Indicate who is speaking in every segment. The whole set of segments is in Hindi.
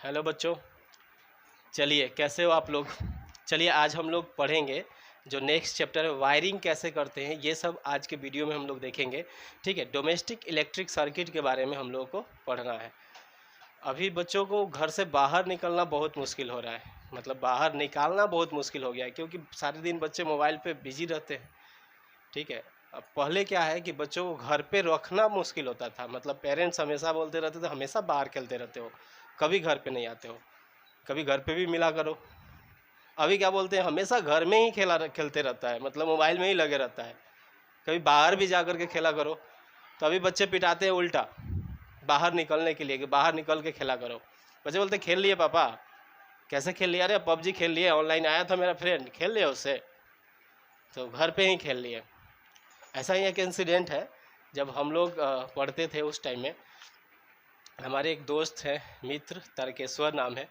Speaker 1: हेलो बच्चों, चलिए कैसे हो आप लोग। चलिए आज हम लोग पढ़ेंगे जो नेक्स्ट चैप्टर है वायरिंग कैसे करते हैं, ये सब आज के वीडियो में हम लोग देखेंगे। ठीक है, डोमेस्टिक इलेक्ट्रिक सर्किट के बारे में हम लोगों को पढ़ना है। अभी बच्चों को घर से बाहर निकलना बहुत मुश्किल हो रहा है, मतलब बाहर निकालना बहुत मुश्किल हो गया है, क्योंकि सारे दिन बच्चे मोबाइल पे बिजी रहते हैं। ठीक है, अब पहले क्या है कि बच्चों को घर पे रखना मुश्किल होता था, मतलब पेरेंट्स हमेशा बोलते रहते थे हमेशा बाहर खेलते रहते हो, कभी घर पे नहीं आते हो, कभी घर पे भी मिला करो। अभी क्या बोलते हैं, हमेशा घर में ही खेलते रहता है, मतलब मोबाइल में ही लगे रहता है, कभी बाहर भी जा कर के खेला करो। तो अभी बच्चे पिटाते हैं उल्टा बाहर निकलने के लिए कि बाहर निकल के खेला करो। बच्चे बोलते खेल लिए पापा। कैसे खेल लिया? अरे पबजी खेल लिए, ऑनलाइन आया था मेरा फ्रेंड, खेल लिया उससे, तो घर पे ही खेल लिए। ऐसा ही एक इंसिडेंट है, जब हम लोग पढ़ते थे उस टाइम में, हमारे एक दोस्त है, मित्र, तारकेश्वर नाम है।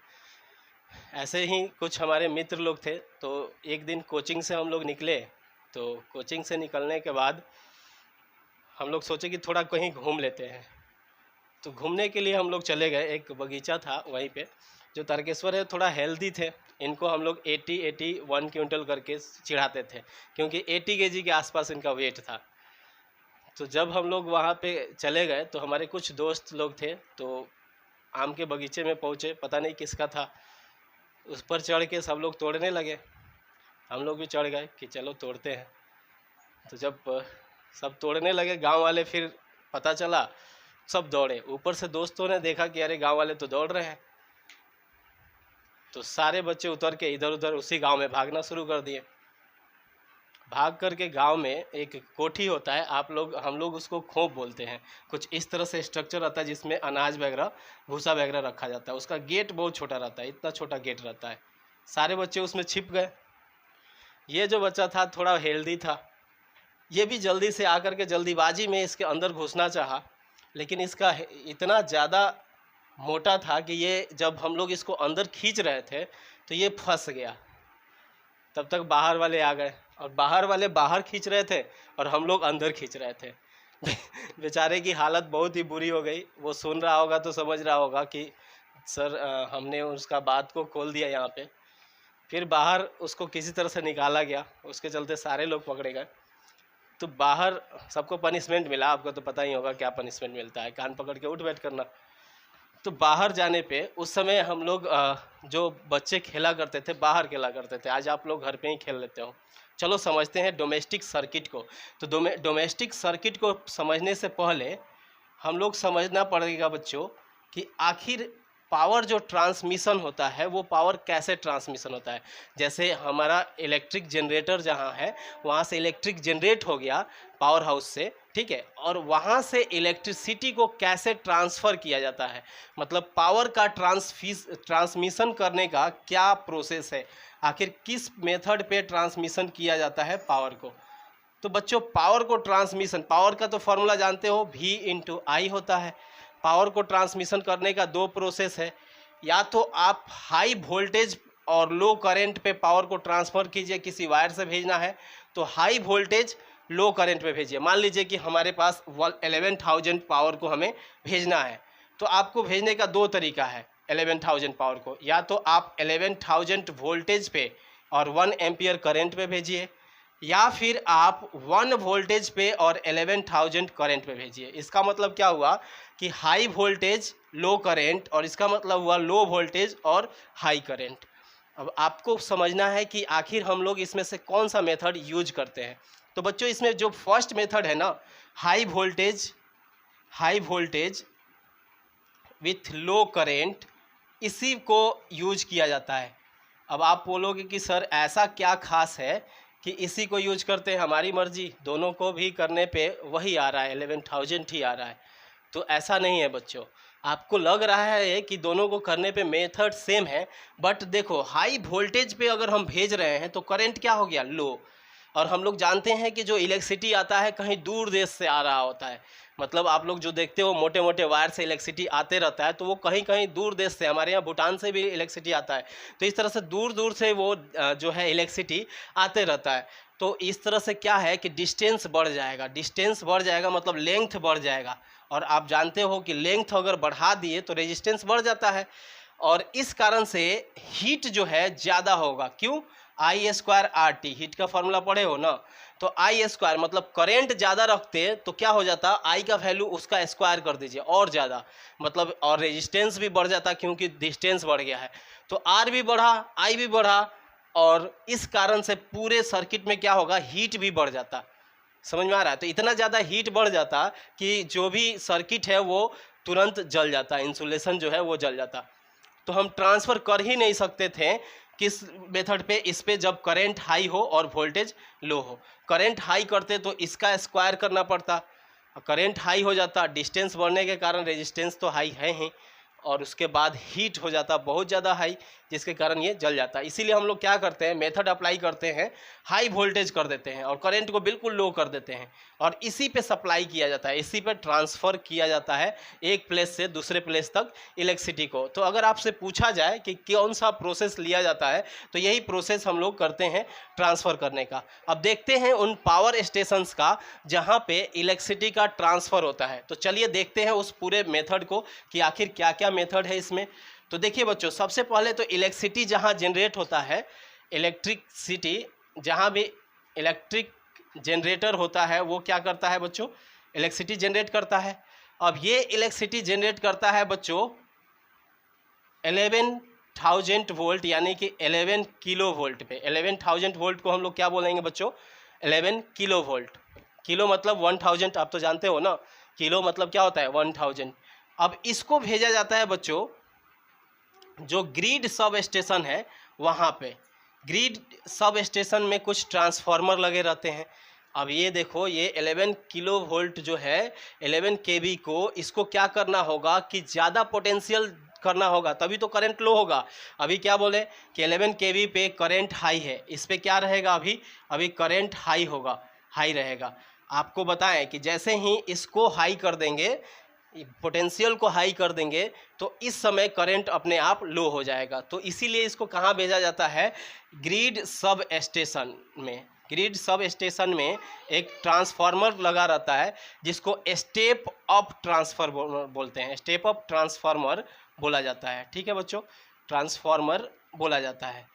Speaker 1: ऐसे ही कुछ हमारे मित्र लोग थे, तो एक दिन कोचिंग से हम लोग निकले। तो कोचिंग से निकलने के बाद हम लोग सोचे कि थोड़ा कहीं घूम लेते हैं। तो घूमने के लिए हम लोग चले गए, एक बगीचा था वहीं पे। जो तारकेश्वर है थोड़ा हेल्दी थे, इनको हम लोग 81 क्विंटल करके चिढ़ाते थे, क्योंकि 80 केजी के आसपास इनका वेट था। तो जब हम लोग वहाँ पे चले गए तो हमारे कुछ दोस्त लोग थे, तो आम के बगीचे में पहुँचे, पता नहीं किसका था। उस पर चढ़ के सब लोग तोड़ने लगे, हम लोग भी चढ़ गए कि चलो तोड़ते हैं। तो जब सब तोड़ने लगे, गांव वाले, फिर पता चला सब दौड़े। ऊपर से दोस्तों ने देखा कि अरे गांव वाले तो दौड़ रहे हैं, तो सारे बच्चे उतर के इधर उधर उसी गांव में भागना शुरू कर दिए। भाग करके गांव में एक कोठी होता है, हम लोग उसको खोप बोलते हैं। कुछ इस तरह से स्ट्रक्चर रहता है जिसमें अनाज वगैरह, भूसा वगैरह रखा जाता है। उसका गेट बहुत छोटा रहता है, इतना छोटा गेट रहता है। सारे बच्चे उसमें छिप गए। ये जो बच्चा था थोड़ा हेल्दी था, ये भी जल्दी से आकर के जल्दीबाजी में इसके अंदर घुसना चाहा, लेकिन इसका इतना ज़्यादा मोटा था कि ये, जब हम लोग इसको अंदर खींच रहे थे तो ये फंस गया। तब तक बाहर वाले आ गए, और बाहर वाले बाहर खींच रहे थे और हम लोग अंदर खींच रहे थे। बेचारे की हालत बहुत ही बुरी हो गई। वो सुन रहा होगा तो समझ रहा होगा कि सर हमने उसका बात को खोल दिया यहाँ पे। फिर बाहर उसको किसी तरह से निकाला गया, उसके चलते सारे लोग पकड़े गए। तो बाहर सबको पनिशमेंट मिला, आपको तो पता ही होगा क्या पनिशमेंट मिलता है, कान पकड़ के उठ बैठ करना। तो बाहर जाने पे उस समय हम लोग जो बच्चे खेला करते थे बाहर खेला करते थे, आज आप लोग घर पे ही खेल लेते हो। चलो समझते हैं डोमेस्टिक सर्किट को। तो डोमेस्टिक सर्किट को समझने से पहले हम लोग समझना पड़ेगा बच्चों कि आखिर पावर जो ट्रांसमिशन होता है वो पावर कैसे ट्रांसमिशन होता है। जैसे हमारा इलेक्ट्रिक जनरेटर जहाँ है, वहाँ से इलेक्ट्रिक जनरेट हो गया पावर हाउस से, ठीक है, और वहाँ से इलेक्ट्रिसिटी को कैसे ट्रांसफ़र किया जाता है, मतलब पावर का ट्रांसमिशन करने का क्या प्रोसेस है, आखिर किस मेथड पे ट्रांसमिशन किया जाता है पावर को। तो बच्चों पावर को ट्रांसमिशन, पावर का तो फॉर्मूला जानते हो, V/I होता है। पावर को ट्रांसमिशन करने का दो प्रोसेस है, या तो आप हाई वोल्टेज और लो करंट पे पावर को ट्रांसफ़र कीजिए, किसी वायर से भेजना है तो हाई वोल्टेज लो करंट पे भेजिए। मान लीजिए कि हमारे पास 11,000 पावर को हमें भेजना है, तो आपको भेजने का दो तरीका है 11,000 पावर को, या तो आप 11,000 वोल्टेज पे और 1 एम्पियर करंट पे भेजिए, या फिर आप 1 वोल्टेज पे और 11,000 करंट पे भेजिए। इसका मतलब क्या हुआ कि हाई वोल्टेज लो करंट, और इसका मतलब हुआ लो वोल्टेज और हाई करंट। अब आपको समझना है कि आखिर हम लोग इसमें से कौन सा मेथड यूज करते हैं। तो बच्चों इसमें जो फर्स्ट मेथड है ना, high voltage with low current, इसी को यूज किया जाता है। अब आप बोलोगे कि सर ऐसा क्या खास है कि इसी को यूज करते हैं, हमारी मर्जी, दोनों को भी करने पे वही आ रहा है, 11,000 ही आ रहा है। तो ऐसा नहीं है बच्चों, आपको लग रहा है कि दोनों को करने पे मेथड सेम है, बट देखो हाई वोल्टेज पे अगर हम भेज रहे हैं तो करंट क्या हो गया, लो। और हम लोग जानते हैं कि जो इलेक्ट्रिसिटी आता है कहीं दूर देश से आ रहा होता है, मतलब आप लोग जो देखते हो मोटे मोटे वायर से इलेक्ट्रिसिटी आते रहता है, तो वो कहीं कहीं दूर देश से, हमारे यहाँ भूटान से भी इलेक्ट्रिसिटी आता है। तो इस तरह से दूर दूर से वो जो है इलेक्ट्रिसिटी आते रहता है। तो इस तरह से क्या है कि डिस्टेंस बढ़ जाएगा, मतलब लेंथ बढ़ जाएगा। और आप जानते हो कि लेंथ अगर बढ़ा दिए तो रेजिस्टेंस बढ़ जाता है। और इस कारण से हीट जो है ज़्यादा होगा। क्यों? आई स्क्वायर आर टी, हीट का फॉर्मूला पढ़े हो ना, तो आई स्क्वायर मतलब करेंट ज़्यादा रखते हैं तो क्या हो जाता, आई का वैल्यू उसका स्क्वायर कर दीजिए और ज़्यादा, मतलब और रेजिस्टेंस भी बढ़ जाता क्योंकि डिस्टेंस बढ़ गया है, तो आर भी बढ़ा, आई भी बढ़ा, और इस कारण से पूरे सर्किट में क्या होगा, हीट भी बढ़ जाता। समझ में आ रहा है? तो इतना ज़्यादा हीट बढ़ जाता कि जो भी सर्किट है वो तुरंत जल जाता, इंसुलेशन जो है वो जल जाता। तो हम ट्रांसफ़र कर ही नहीं सकते थे किस मेथड पे, इस पे जब करंट हाई हो और वोल्टेज लो हो। करंट हाई करते तो इसका स्क्वायर करना पड़ता, करंट हाई हो जाता, डिस्टेंस बढ़ने के कारण रेजिस्टेंस तो हाई है ही, और उसके बाद हीट हो जाता बहुत ज़्यादा हाई, जिसके कारण ये जल जाता है। इसीलिए हम लोग क्या करते हैं, मेथड अप्लाई करते हैं, हाई वोल्टेज कर देते हैं और करंट को बिल्कुल लो कर देते हैं, और इसी पे सप्लाई किया जाता है, इसी पे ट्रांसफ़र किया जाता है एक प्लेस से दूसरे प्लेस तक इलेक्ट्रिसिटी को। तो अगर आपसे पूछा जाए कि कौन सा प्रोसेस लिया जाता है, तो यही प्रोसेस हम लोग करते हैं ट्रांसफ़र करने का। अब देखते हैं उन पावर स्टेशंस का जहाँ पे इलेक्ट्रिसिटी का ट्रांसफ़र होता है। तो चलिए देखते हैं उस पूरे मेथड को कि आखिर क्या क्या मेथड है इसमें। तो देखिए बच्चों, सबसे पहले तो इलेक्ट्रिसिटी जहाँ जनरेट होता है, इलेक्ट्रिसिटी जहाँ भी इलेक्ट्रिक जनरेटर होता है वो क्या करता है बच्चों, इलेक्ट्रिसिटी जनरेट करता है। अब ये इलेक्ट्रिसिटी जनरेट करता है बच्चों 11,000 वोल्ट, यानी कि 11 किलो वोल्ट पे। 11,000 वोल्ट को हम लोग क्या बोलेंगे बच्चों, 11 किलो वोल्ट। किलो मतलब 1000, आप तो जानते हो ना, किलो मतलब क्या होता है 1000। अब इसको भेजा जाता है बच्चों जो ग्रिड सब स्टेशन है वहाँ पे। ग्रिड सब स्टेशन में कुछ ट्रांसफार्मर लगे रहते हैं। अब ये देखो, ये 11 किलो वोल्ट जो है 11 केवी को, इसको क्या करना होगा कि ज़्यादा पोटेंशियल करना होगा, तभी तो करंट लो होगा। अभी क्या बोले कि 11 केवी पे करंट हाई है, इस पे क्या रहेगा, अभी करंट हाई होगा, हाई रहेगा। आपको बताएं कि जैसे ही इसको हाई कर देंगे, पोटेंशियल को हाई कर देंगे, तो इस समय करंट अपने आप लो हो जाएगा। तो इसीलिए इसको कहाँ भेजा जाता है, ग्रिड सब स्टेशन में। ग्रिड सब स्टेशन में एक ट्रांसफार्मर लगा रहता है जिसको स्टेप अप ट्रांसफार्मर बोलते हैं, स्टेप अप ट्रांसफार्मर बोला जाता है। ठीक है बच्चों, ट्रांसफार्मर बोला जाता है।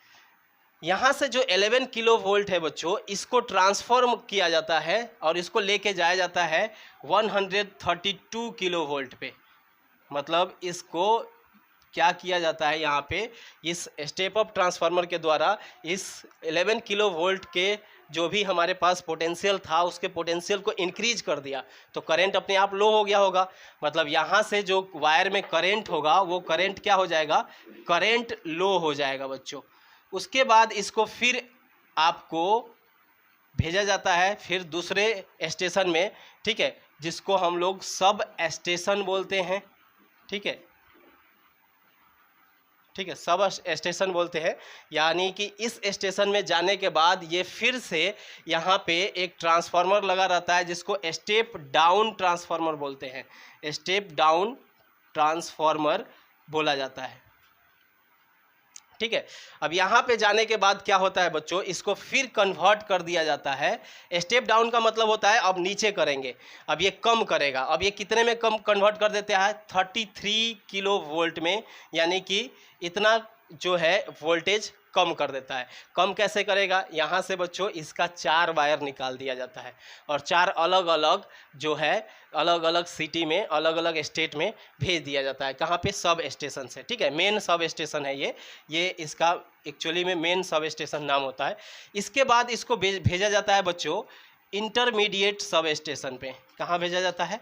Speaker 1: यहाँ से जो 11 किलो वोल्ट है बच्चों, इसको ट्रांसफॉर्म किया जाता है और इसको लेके जाया जाता है 132 किलो वोल्ट पे। मतलब इसको क्या किया जाता है, यहाँ पे इस स्टेप अप ट्रांसफार्मर के द्वारा इस 11 किलो वोल्ट के जो भी हमारे पास पोटेंशियल था, उसके पोटेंशियल को इंक्रीज कर दिया, तो करंट अपने आप लो हो गया होगा। मतलब यहाँ से जो वायर में करंट होगा वो करंट क्या हो जाएगा, करंट लो हो जाएगा बच्चों। उसके बाद इसको फिर आपको भेजा जाता है फिर दूसरे स्टेशन में, ठीक है, जिसको हम लोग सब स्टेशन बोलते हैं। ठीक है, ठीक है, सब स्टेशन बोलते हैं। यानी कि इस स्टेशन में जाने के बाद ये फिर से यहाँ पे एक ट्रांसफार्मर लगा रहता है जिसको स्टेप डाउन ट्रांसफार्मर बोलते हैं, स्टेप डाउन ट्रांसफार्मर बोला जाता है। ठीक है, अब यहाँ पे जाने के बाद क्या होता है बच्चों, इसको फिर कन्वर्ट कर दिया जाता है। स्टेप डाउन का मतलब होता है अब नीचे करेंगे, अब ये कम करेगा। अब ये कितने में कम कन्वर्ट कर देते हैं, 33 किलो वोल्ट में, यानी कि इतना जो है वोल्टेज कम कर देता है। कम कैसे करेगा, यहाँ से बच्चों इसका 4 वायर निकाल दिया जाता है और 4 अलग अलग जो है अलग अलग सिटी में, अलग अलग स्टेट में भेज दिया जाता है। कहाँ पे, सब स्टेशन से। ठीक है, मेन सब स्टेशन है ये इसका एक्चुअली में मेन सब स्टेशन नाम होता है। इसके बाद इसको भेजा जाता है बच्चों इंटरमीडिएट सब स्टेशन पे। कहाँ भेजा जाता है,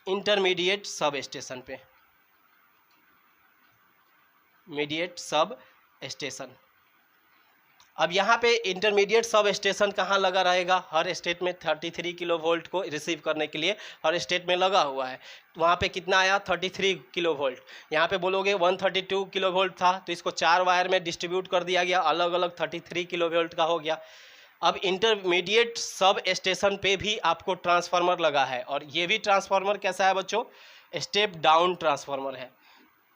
Speaker 1: इंटरमीडिएट सब स्टेशन पे, मीडिएट सब स्टेशन। अब यहाँ पे इंटरमीडिएट सब स्टेशन कहाँ लगा रहेगा, हर स्टेट में 33 किलो वोल्ट को रिसीव करने के लिए हर स्टेट में लगा हुआ है। वहाँ पे कितना आया, 33 किलो वोल्ट। यहाँ पे बोलोगे 132 किलो वोल्ट था, तो इसको 4 वायर में डिस्ट्रीब्यूट कर दिया गया, अलग अलग 33 किलो वोल्ट का हो गया। अब इंटरमीडिएट सब स्टेशन पे भी आपको ट्रांसफार्मर लगा है, और ये भी ट्रांसफार्मर कैसा है बच्चों, स्टेप डाउन ट्रांसफार्मर है।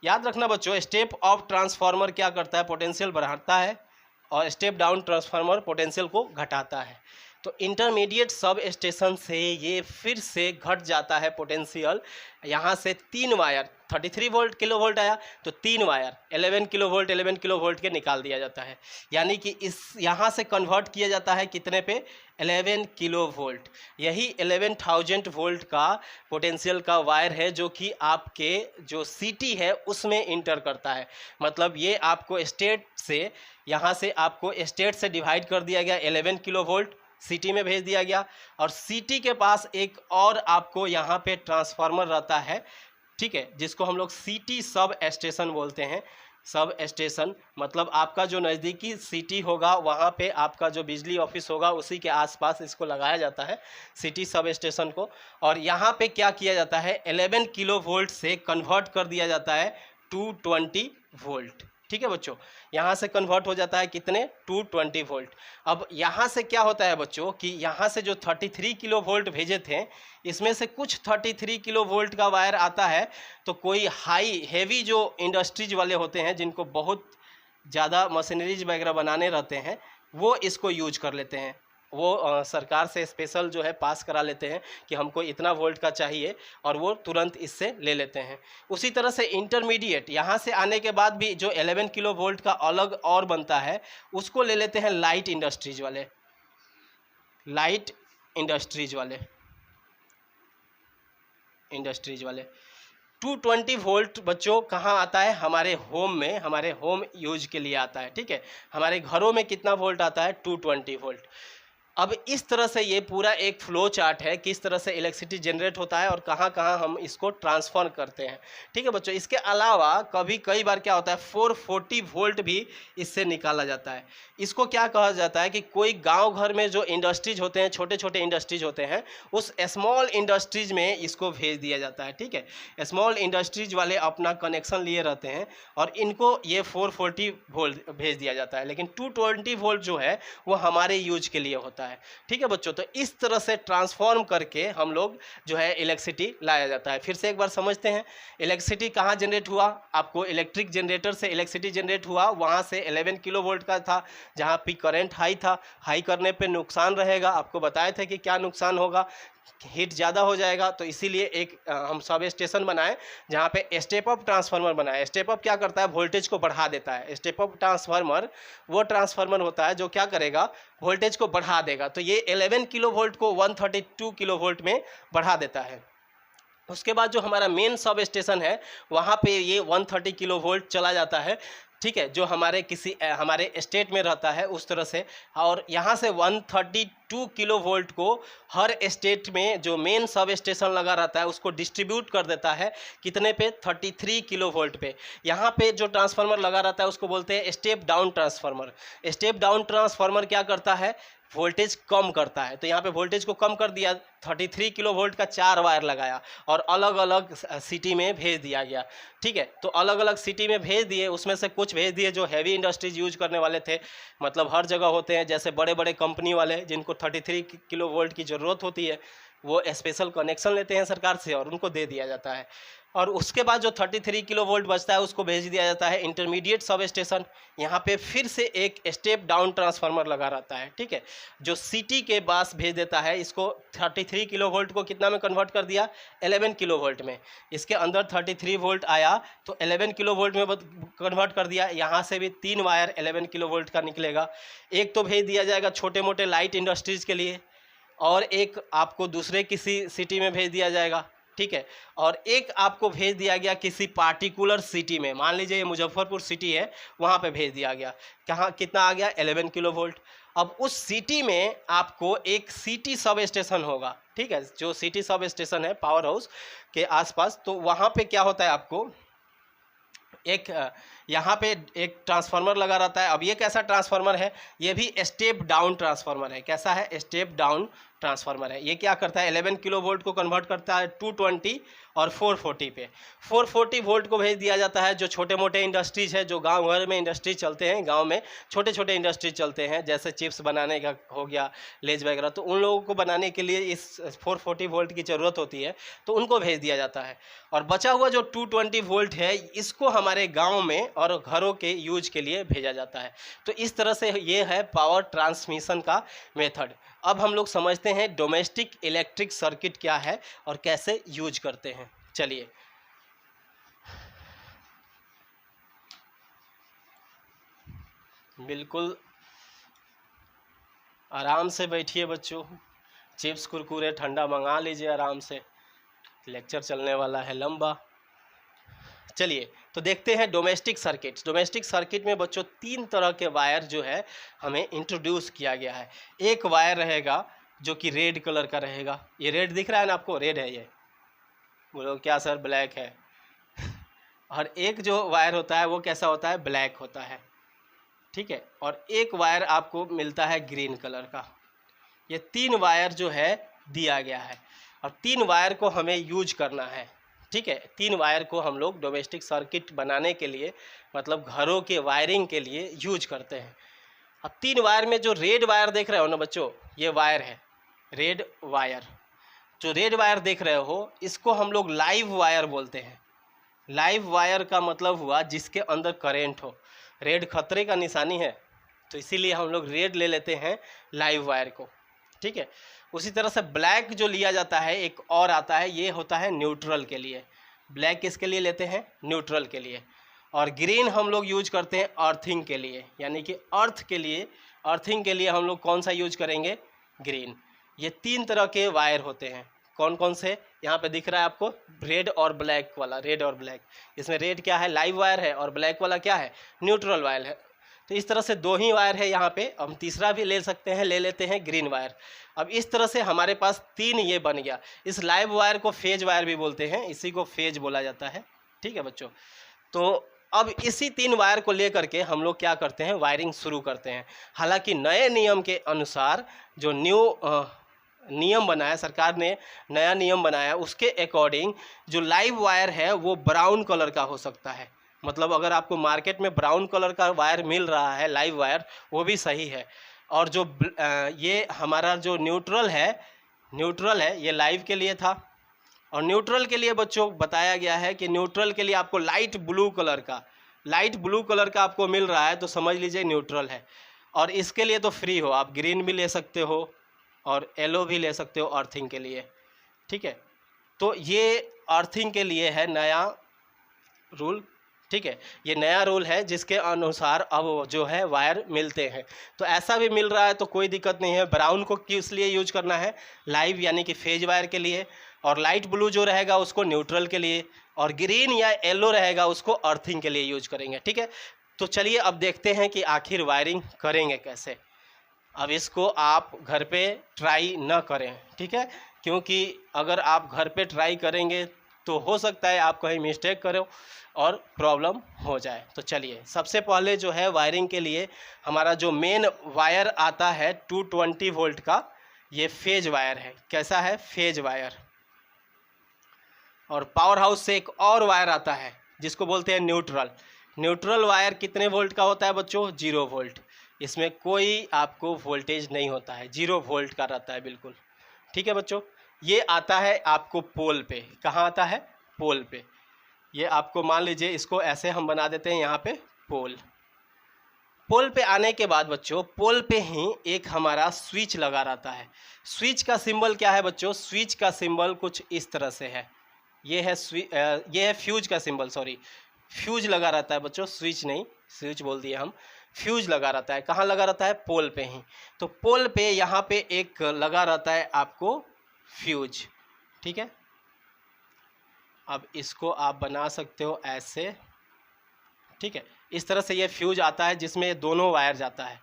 Speaker 1: याद रखना बच्चों, स्टेप अप ट्रांसफार्मर क्या करता है, पोटेंशियल बढ़ाता है, और स्टेप डाउन ट्रांसफार्मर पोटेंशियल को घटाता है। तो इंटरमीडिएट सब स्टेशन से ये फिर से घट जाता है पोटेंशियल। यहाँ से 3 वायर 33 वोल्ट किलो वोल्ट आया, तो 3 वायर 11 किलो वोल्ट के निकाल दिया जाता है। यानी कि इस यहाँ से कन्वर्ट किया जाता है कितने पे, 11 किलो वोल्ट। यही 11,000 वोल्ट का पोटेंशियल का वायर है जो कि आपके जो सिटी है उसमें इंटर करता है। मतलब ये आपको स्टेट से, यहाँ से आपको स्टेट से डिवाइड कर दिया गया, 11 किलो वोल्ट सिटी में भेज दिया गया, और सिटी के पास एक और आपको यहाँ पे ट्रांसफार्मर रहता है, ठीक है, जिसको हम लोग सिटी सब स्टेशन बोलते हैं। सब स्टेशन मतलब आपका जो नज़दीकी सिटी होगा वहाँ पे आपका जो बिजली ऑफिस होगा उसी के आसपास इसको लगाया जाता है, सिटी सब स्टेशन को। और यहाँ पे क्या किया जाता है, 11 किलो वोल्ट से कन्वर्ट कर दिया जाता है 220 वोल्ट। ठीक है बच्चों, यहाँ से कन्वर्ट हो जाता है कितने, 220 वोल्ट। अब यहाँ से क्या होता है बच्चों कि यहाँ से जो 33 किलो वोल्ट भेजे थे, इसमें से कुछ 33 किलो वोल्ट का वायर आता है, तो कोई हैवी जो इंडस्ट्रीज वाले होते हैं जिनको बहुत ज़्यादा मशीनरीज वगैरह बनाने रहते हैं, वो इसको यूज कर लेते हैं। वो सरकार से स्पेशल जो है पास करा लेते हैं कि हमको इतना वोल्ट का चाहिए, और वो तुरंत इससे ले लेते हैं। उसी तरह से इंटरमीडिएट यहाँ से आने के बाद भी जो 11 किलो वोल्ट का अलग और बनता है, उसको ले लेते हैं लाइट इंडस्ट्रीज वाले। 220 वोल्ट बच्चों कहाँ आता है, हमारे होम में, हमारे होम यूज के लिए आता है। ठीक है, हमारे घरों में कितना वोल्ट आता है, 220 वोल्ट। अब इस तरह से ये पूरा एक फ्लो चार्ट है, किस तरह से इलेक्ट्रिसिटी जनरेट होता है और कहाँ कहाँ हम इसको ट्रांसफर करते हैं। ठीक है बच्चों, इसके अलावा कई बार क्या होता है, 440 वोल्ट भी इससे निकाला जाता है। इसको क्या कहा जाता है कि कोई गांव घर में जो इंडस्ट्रीज होते हैं, छोटे छोटे इंडस्ट्रीज होते हैं, उस स्मॉल इंडस्ट्रीज में इसको भेज दिया जाता है। ठीक है, स्मॉल इंडस्ट्रीज वाले अपना कनेक्शन लिए रहते हैं और इनको ये 440 वोल्ट भेज दिया जाता है, लेकिन 220 वोल्ट जो है वो हमारे यूज के लिए होता है। ठीक है बच्चों, तो इस तरह से ट्रांसफॉर्म करके हम लोग जो है इलेक्ट्रिसिटी लाया जाता है। फिर से एक बार समझते हैं, इलेक्ट्रिसिटी कहाँ जनरेट हुआ, आपको इलेक्ट्रिक जनरेटर से इलेक्ट्रिसिटी जनरेट हुआ, वहाँ से 11 किलो वोल्ट का था, जहाँ पे करंट हाई था। हाई करने पे नुकसान रहेगा, आपको बताए थे कि क्या नुकसान होगा, हीट ज़्यादा हो जाएगा। तो इसीलिए एक हम सब स्टेशन बनाए जहाँ पे स्टेप अप ट्रांसफार्मर बनाए। स्टेप अप क्या करता है, वोल्टेज को बढ़ा देता है। स्टेप अप ट्रांसफार्मर वो ट्रांसफार्मर होता है जो क्या करेगा, वोल्टेज को बढ़ा देगा। तो ये 11 किलो वोल्ट को 132 किलो वोल्ट में बढ़ा देता है। उसके बाद जो हमारा मेन सब स्टेशन है वहाँ पे ये 130 किलो वोल्ट चला जाता है। ठीक है, जो हमारे स्टेट में रहता है उस तरह से। और यहाँ से 132 किलो वोल्ट को हर स्टेट में जो मेन सब स्टेशन लगा रहता है उसको डिस्ट्रीब्यूट कर देता है कितने पे, 33 किलो वोल्ट पे। यहाँ पे जो ट्रांसफार्मर लगा रहता है उसको बोलते हैं step down transformer. Step down transformer क्या करता है, वोल्टेज कम करता है। तो यहाँ पे वोल्टेज को कम कर दिया, 33 किलो वोल्ट का 4 वायर लगाया और अलग अलग सिटी में भेज दिया गया। ठीक है, तो अलग अलग सिटी में भेज दिए, उसमें से कुछ भेज दिए जो हैवी इंडस्ट्रीज यूज करने वाले थे, मतलब हर जगह होते हैं, जैसे बड़े बड़े कंपनी वाले जिनको 33 किलो वोल्ट की ज़रूरत होती है, वो स्पेशल कनेक्शन लेते हैं सरकार से और उनको दे दिया जाता है। और उसके बाद जो 33 किलो वोल्ट बचता है उसको भेज दिया जाता है इंटरमीडिएट सब स्टेशन। यहाँ पे फिर से एक स्टेप डाउन ट्रांसफार्मर लगा रहता है। ठीक है, जो सिटी के पास भेज देता है इसको। 33 किलो वोल्ट को कितना में कन्वर्ट कर दिया, 11 किलो वोल्ट में। इसके अंदर 33 वोल्ट आया तो 11 किलो वोल्ट में कन्वर्ट कर दिया। यहाँ से भी 3 वायर 11 किलो वोल्ट का निकलेगा। एक तो भेज दिया जाएगा छोटे मोटे लाइट इंडस्ट्रीज़ के लिए, और एक आपको दूसरे किसी सिटी में भेज दिया जाएगा। ठीक है, और एक आपको भेज दिया गया किसी पार्टिकुलर सिटी में, मान लीजिए ये मुजफ्फरपुर सिटी है, वहाँ पे भेज दिया गया। कहाँ कितना आ गया, 11 किलो वोल्ट। अब उस सिटी में आपको एक सिटी सब स्टेशन होगा। ठीक है, जो सिटी सब स्टेशन है पावर हाउस के आसपास, तो वहाँ पे क्या होता है, आपको एक यहाँ पे एक ट्रांसफार्मर लगा रहता है। अब ये कैसा ट्रांसफार्मर है, ये भी स्टेप डाउन ट्रांसफार्मर है। कैसा है, स्टेप डाउन ट्रांसफार्मर है। ये क्या करता है, 11 किलो वोल्ट को कन्वर्ट करता है 220 और 440 पे। 440 वोल्ट को भेज दिया जाता है जो छोटे मोटे इंडस्ट्रीज है, जो गांव घर में इंडस्ट्रीज चलते हैं, गांव में छोटे छोटे इंडस्ट्रीज चलते हैं, जैसे चिप्स बनाने का हो गया, लेज वगैरह, तो उन लोगों को बनाने के लिए इस 440 वोल्ट की ज़रूरत होती है, तो उनको भेज दिया जाता है। और बचा हुआ जो 220 वोल्ट है, इसको हमारे गाँव में और घरों के यूज के लिए भेजा जाता है। तो इस तरह से ये है पावर ट्रांसमिशन का मेथड। अब हम लोग समझते हैं डोमेस्टिक इलेक्ट्रिक सर्किट क्या है और कैसे यूज करते हैं। चलिए, बिल्कुल आराम से बैठिए बच्चों, चिप्स कुरकुरे ठंडा मंगा लीजिए आराम से, लेक्चर चलने वाला है लंबा। चलिए तो देखते हैं डोमेस्टिक सर्किट। डोमेस्टिक सर्किट में बच्चों 3 तरह के वायर जो है हमें इंट्रोड्यूस किया गया है। एक वायर रहेगा जो कि रेड कलर का रहेगा, ये रेड दिख रहा है ना आपको, रेड है ये, बोलो क्या सर ब्लैक है। और एक जो वायर होता है वो कैसा होता है, ब्लैक होता है, ठीक है। और एक वायर आपको मिलता है ग्रीन कलर का। ये 3 वायर जो है दिया गया है और 3 वायर को हमें यूज करना है, ठीक है। 3 वायर को हम लोग डोमेस्टिक सर्किट बनाने के लिए, मतलब घरों के वायरिंग के लिए यूज करते हैं। अब 3 वायर में जो रेड वायर देख रहे हो ना बच्चों, ये वायर है रेड वायर। जो रेड वायर देख रहे हो इसको हम लोग लाइव वायर बोलते हैं। लाइव वायर का मतलब हुआ जिसके अंदर करेंट हो। रेड खतरे का निशानी है, तो इसीलिए हम लोग रेड ले लेते हैं लाइव वायर को, ठीक है। उसी तरह से ब्लैक जो लिया जाता है, एक और आता है, ये होता है न्यूट्रल के लिए। ब्लैक किसके लिए लेते हैं, न्यूट्रल के लिए। और ग्रीन हम लोग यूज करते हैं अर्थिंग के लिए, यानी कि अर्थ के लिए, अर्थिंग के लिए हम लोग कौन सा यूज करेंगे, ग्रीन। ये 3 तरह के वायर होते हैं। कौन कौन से, यहाँ पे दिख रहा है आपको, रेड और ब्लैक वाला, रेड और ब्लैक। इसमें रेड क्या है, लाइव वायर है, और ब्लैक वाला क्या है, न्यूट्रल वायर है। तो इस तरह से 2 ही वायर है यहाँ पे, हम तीसरा भी ले सकते हैं, ले लेते हैं ग्रीन वायर। अब इस तरह से हमारे पास 3 ये बन गया। इस लाइव वायर को फेज वायर भी बोलते हैं, इसी को फेज बोला जाता है, ठीक है बच्चों। तो अब इसी 3 वायर को लेकर के हम लोग क्या करते हैं, वायरिंग शुरू करते हैं। हालांकि नए नियम के अनुसार, जो नियम बनाया सरकार ने, नया नियम बनाया, उसके अकॉर्डिंग जो लाइव वायर है वो ब्राउन कलर का हो सकता है। मतलब अगर आपको मार्केट में ब्राउन कलर का वायर मिल रहा है, लाइव वायर, वो भी सही है। और जो ये हमारा जो न्यूट्रल है, ये लाइव के लिए था। और न्यूट्रल के लिए बच्चों बताया गया है कि न्यूट्रल के लिए आपको लाइट ब्लू कलर का आपको मिल रहा है, तो समझ लीजिए न्यूट्रल है। और इसके लिए तो फ्री हो, आप ग्रीन भी ले सकते हो और येलो भी ले सकते हो अर्थिंग के लिए, ठीक है। तो ये अर्थिंग के लिए है नया रूल, ठीक है। ये नया रूल है जिसके अनुसार अब जो है वायर मिलते हैं। तो ऐसा भी मिल रहा है तो कोई दिक्कत नहीं है। ब्राउन को किस लिए यूज करना है, लाइव यानी कि फेज वायर के लिए, और लाइट ब्लू जो रहेगा उसको न्यूट्रल के लिए, और ग्रीन या येलो रहेगा उसको अर्थिंग के लिए यूज करेंगे, ठीक है। तो चलिए अब देखते हैं कि आखिर वायरिंग करेंगे कैसे। अब इसको आप घर पे ट्राई न करें, ठीक है, क्योंकि अगर आप घर पे ट्राई करेंगे तो हो सकता है आप कहीं मिस्टेक करो और प्रॉब्लम हो जाए। तो चलिए सबसे पहले जो है वायरिंग के लिए हमारा जो मेन वायर आता है 220 वोल्ट का, ये फेज वायर है। कैसा है, फेज वायर। और पावर हाउस से एक और वायर आता है जिसको बोलते हैं न्यूट्रल। न्यूट्रल वायर कितने वोल्ट का होता है बच्चों, 0 वोल्ट। इसमें कोई आपको वोल्टेज नहीं होता है, 0 वोल्ट का रहता है बिल्कुल, ठीक है बच्चों। ये आता है आपको पोल पे। कहाँ आता है, पोल पे। ये आपको मान लीजिए, इसको ऐसे हम बना देते हैं यहाँ पे पोल पे आने के बाद बच्चों, पोल पे ही एक हमारा स्विच लगा रहता है। स्विच का सिंबल क्या है बच्चों, स्विच का सिंबल कुछ इस तरह से है। ये है फ्यूज का सिंबल, सॉरी, फ्यूज लगा रहता है बच्चों, स्विच नहीं, स्विच बोल दिए हम। फ्यूज लगा रहता है, कहाँ लगा रहता है, पोल पे ही। तो पोल पे यहाँ पे एक लगा रहता है आपको फ्यूज, ठीक है। अब इसको आप बना सकते हो ऐसे, ठीक है। इस तरह से ये फ्यूज आता है जिसमें दोनों वायर जाता है।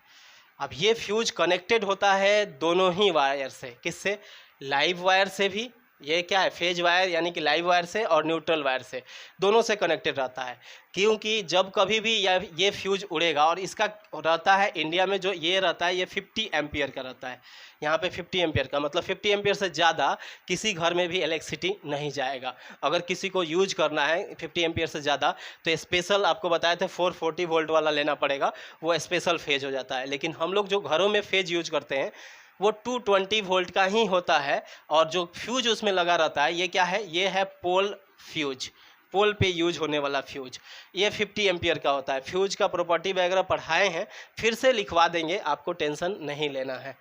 Speaker 1: अब ये फ्यूज कनेक्टेड होता है दोनों ही वायर से। किससे, लाइव वायर से भी, ये क्या है, फेज वायर यानी कि लाइव वायर से और न्यूट्रल वायर से दोनों से कनेक्टेड रहता है। क्योंकि जब कभी भी ये फ्यूज उड़ेगा, और इसका रहता है इंडिया में जो ये रहता है ये 50 एम्पियर का रहता है। यहाँ पे 50 एम्पियर का मतलब 50 एम्पियर से ज़्यादा किसी घर में भी इलेक्ट्रिसिटी नहीं जाएगा। अगर किसी को यूज करना है 50 एम्पियर से ज़्यादा तो स्पेशल, आपको बताए थे 440 वोल्ट वाला लेना पड़ेगा, वो स्पेशल फेज हो जाता है। लेकिन हम लोग जो घरों में फेज यूज करते हैं वो 220 वोल्ट का ही होता है। और जो फ्यूज उसमें लगा रहता है ये क्या है, ये है पोल फ्यूज, पोल पे यूज होने वाला फ्यूज। ये 50 एम्पियर का होता है। फ्यूज का प्रॉपर्टी वगैरह पढ़ाए हैं, फिर से लिखवा देंगे, आपको टेंशन नहीं लेना है।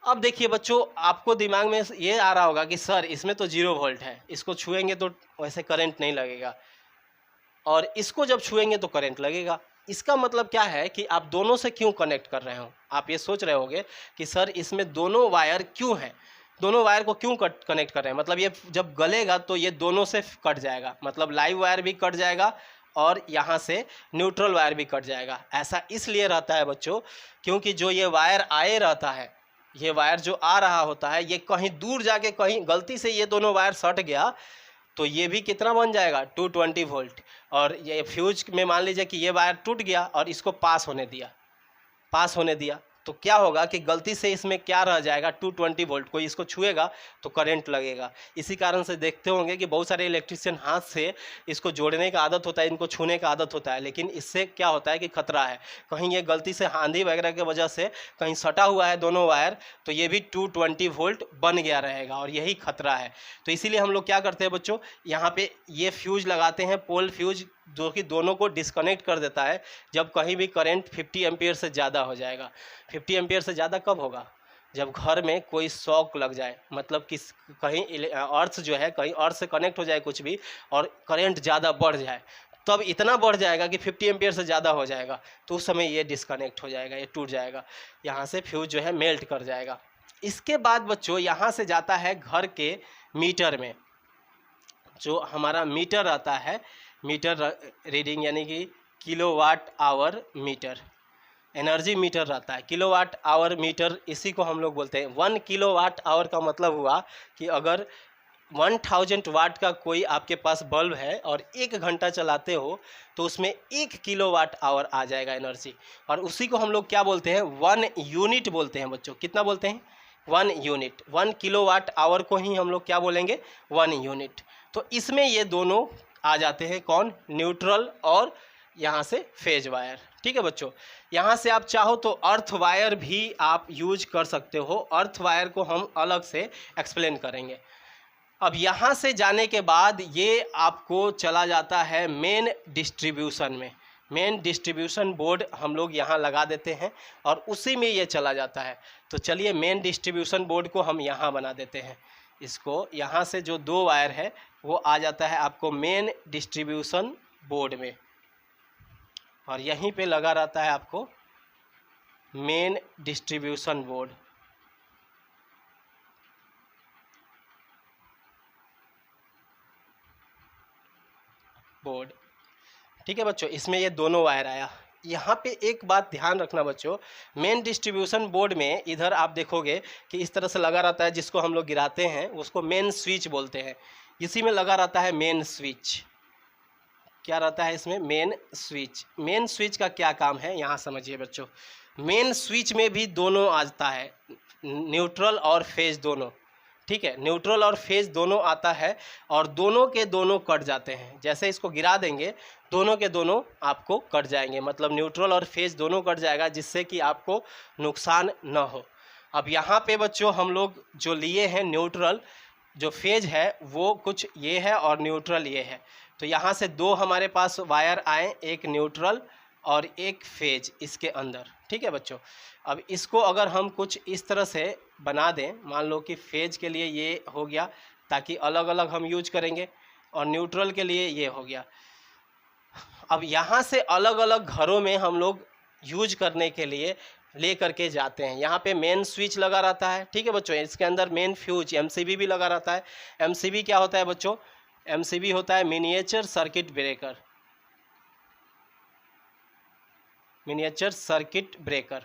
Speaker 1: अब देखिए बच्चों, आपको दिमाग में ये आ रहा होगा कि सर इसमें तो 0 वोल्ट है, इसको छुएंगे तो वैसे करंट नहीं लगेगा, और इसको जब छुएंगे तो करंट लगेगा। इसका मतलब क्या है कि आप दोनों से क्यों कनेक्ट कर रहे हो। आप ये सोच रहे होंगे कि सर इसमें दोनों वायर क्यों हैं, दोनों वायर को क्यों कनेक्ट कर रहे हैं, मतलब ये जब गलेगा तो ये दोनों से कट जाएगा, मतलब लाइव वायर भी कट जाएगा और यहाँ से न्यूट्रल वायर भी कट जाएगा। ऐसा इसलिए रहता है बच्चों, क्योंकि जो ये वायर आए रहता है, ये वायर जो आ रहा होता है, ये कहीं दूर जाके कहीं गलती से ये दोनों वायर सट गया तो ये भी कितना बन जाएगा, 220 वोल्ट। और ये फ्यूज में मान लीजिए कि ये वायर टूट गया और इसको पास होने दिया तो क्या होगा कि गलती से इसमें क्या रह जाएगा, 220 वोल्ट, कोई इसको छुएगा तो करंट लगेगा। इसी कारण से देखते होंगे कि बहुत सारे इलेक्ट्रिशियन हाथ से इसको जोड़ने का आदत होता है, इनको छूने का आदत होता है, लेकिन इससे क्या होता है कि खतरा है, कहीं ये गलती से आंधी वगैरह की वजह से कहीं सटा हुआ है दोनों वायर तो ये भी 220 वोल्ट बन गया रहेगा, और यही खतरा है। तो इसीलिए हम लोग क्या करते हैं बच्चों, यहाँ पे ये फ्यूज लगाते हैं, पोल फ्यूज, जो कि दोनों को डिस्कनेक्ट कर देता है जब कहीं भी करंट 50 एम्पियर से ज़्यादा हो जाएगा। 50 एम्पियर से ज़्यादा कब होगा, जब घर में कोई शॉक लग जाए, मतलब किस कहीं अर्थ जो है, कहीं अर्थ से कनेक्ट हो जाए कुछ भी और करंट ज़्यादा बढ़ जाए, तब इतना बढ़ जाएगा कि 50 एम्पियर से ज़्यादा हो जाएगा, तो उस समय ये डिस्कनेक्ट हो जाएगा, ये टूट जाएगा, यहाँ से फ्यूज जो है मेल्ट कर जाएगा। इसके बाद बच्चों यहाँ से जाता है घर के मीटर में, जो हमारा मीटर आता है, मीटर रीडिंग यानी कि kilowatt hour meter, energy meter रहता है, किलोवाट आवर मीटर, इसी को हम लोग बोलते हैं। 1 किलोवाट आवर का मतलब हुआ कि अगर 1000 वाट का कोई आपके पास बल्ब है और 1 घंटा चलाते हो तो उसमें 1 किलोवाट आवर आ जाएगा एनर्जी, और उसी को हम लोग क्या बोलते हैं, 1 यूनिट बोलते हैं बच्चों। कितना बोलते हैं, 1 यूनिट। 1 किलोवाट आवर को ही हम लोग क्या बोलेंगे, 1 यूनिट। तो इसमें ये दोनों आ जाते हैं, कौन, न्यूट्रल और यहाँ से फेज वायर। ठीक है बच्चों, यहाँ से आप चाहो तो अर्थ वायर भी आप यूज कर सकते हो, अर्थ वायर को हम अलग से एक्सप्लेन करेंगे। अब यहाँ से जाने के बाद ये आपको चला जाता है मेन डिस्ट्रीब्यूशन में, मेन डिस्ट्रीब्यूशन बोर्ड हम लोग यहाँ लगा देते हैं और उसी में ये चला जाता है। तो चलिए मेन डिस्ट्रीब्यूशन बोर्ड को हम यहाँ बना देते हैं, इसको यहाँ से जो 2 वायर है वो आ जाता है आपको मेन डिस्ट्रीब्यूशन बोर्ड में, और यहीं पे लगा रहता है आपको मेन डिस्ट्रीब्यूशन बोर्ड। ठीक है बच्चों, इसमें ये दोनों वायर आया। यहाँ पे एक बात ध्यान रखना बच्चों, मेन डिस्ट्रीब्यूशन बोर्ड में इधर आप देखोगे कि इस तरह से लगा रहता है, जिसको हम लोग गिराते हैं उसको मेन स्विच बोलते हैं। इसी में लगा रहता है मेन स्विच। क्या रहता है इसमें, मेन स्विच। मेन स्विच का क्या काम है यहाँ समझिए बच्चों। मेन स्विच में भी दोनों आता है, न्यूट्रल और फेज दोनों। ठीक है, न्यूट्रल और फेज दोनों आता है और दोनों के दोनों कट जाते हैं। जैसे इसको गिरा देंगे दोनों के दोनों आपको कट जाएंगे, मतलब न्यूट्रल और फेज दोनों कट जाएगा, जिससे कि आपको नुकसान न हो। अब यहाँ पे बच्चों हम लोग जो लिए हैं न्यूट्रल, जो फेज है वो कुछ ये है और न्यूट्रल ये है। तो यहाँ से 2 हमारे पास वायर आए, एक न्यूट्रल और एक फेज इसके अंदर। ठीक है बच्चों, अब इसको अगर हम कुछ इस तरह से बना दें, मान लो कि फेज के लिए ये हो गया ताकि अलग अलग हम यूज करेंगे, और न्यूट्रल के लिए ये हो गया। अब यहाँ से अलग अलग घरों में हम लोग यूज करने के लिए ले करके जाते हैं। यहाँ पे मेन स्विच लगा रहता है। ठीक है बच्चों, इसके अंदर मेन फ्यूज एमसीबी भी लगा रहता है। एमसीबी क्या होता है बच्चों, एमसीबी होता है miniature circuit breaker, miniature circuit breaker.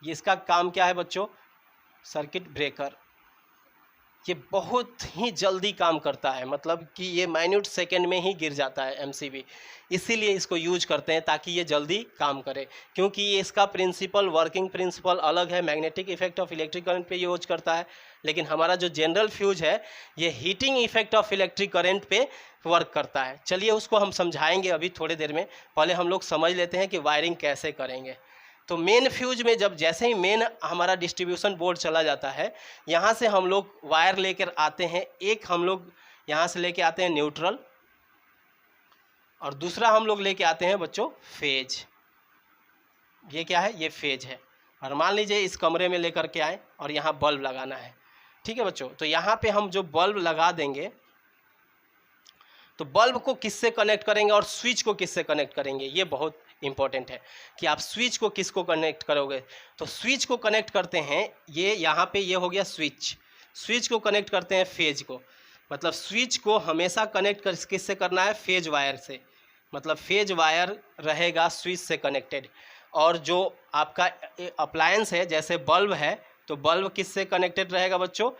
Speaker 1: इसका काम क्या है बच्चों, सर्किट ब्रेकर। ये बहुत ही जल्दी काम करता है, मतलब कि ये माइन्यूट सेकंड में ही गिर जाता है एमसीबी। इसीलिए इसको यूज करते हैं ताकि ये जल्दी काम करे, क्योंकि ये इसका प्रिंसिपल, वर्किंग प्रिंसिपल अलग है। Magnetic effect of electric current पे यूज करता है, लेकिन हमारा जो जनरल फ्यूज है ये heating effect of electric current पे वर्क करता है। चलिए उसको हम समझाएंगे अभी थोड़ी देर में। पहले हम लोग समझ लेते हैं कि वायरिंग कैसे करेंगे। तो मेन फ्यूज में जब जैसे ही मेन हमारा डिस्ट्रीब्यूशन बोर्ड चला जाता है, यहाँ से हम लोग वायर लेकर आते हैं। एक हम लोग यहाँ से लेके आते हैं न्यूट्रल, और दूसरा हम लोग लेके आते हैं बच्चों फेज। ये क्या है? ये फेज है। और मान लीजिए इस कमरे में लेकर के आए और यहाँ बल्ब लगाना है, ठीक है बच्चों। तो यहाँ पे हम जो बल्ब लगा देंगे, तो बल्ब को किससे कनेक्ट करेंगे और स्विच को किससे कनेक्ट करेंगे, ये बहुत इंपॉर्टेंट है कि आप स्विच को किसको कनेक्ट करोगे। तो स्विच को कनेक्ट करते हैं, ये यहाँ पे ये हो गया स्विच। स्विच को कनेक्ट करते हैं फेज को, मतलब स्विच को हमेशा कनेक्ट किससे करना है? फेज वायर से। मतलब फेज वायर रहेगा स्विच से कनेक्टेड। और जो आपका अप्लायंस है, जैसे बल्ब है, तो बल्ब किससे कनेक्टेड रहेगा बच्चों?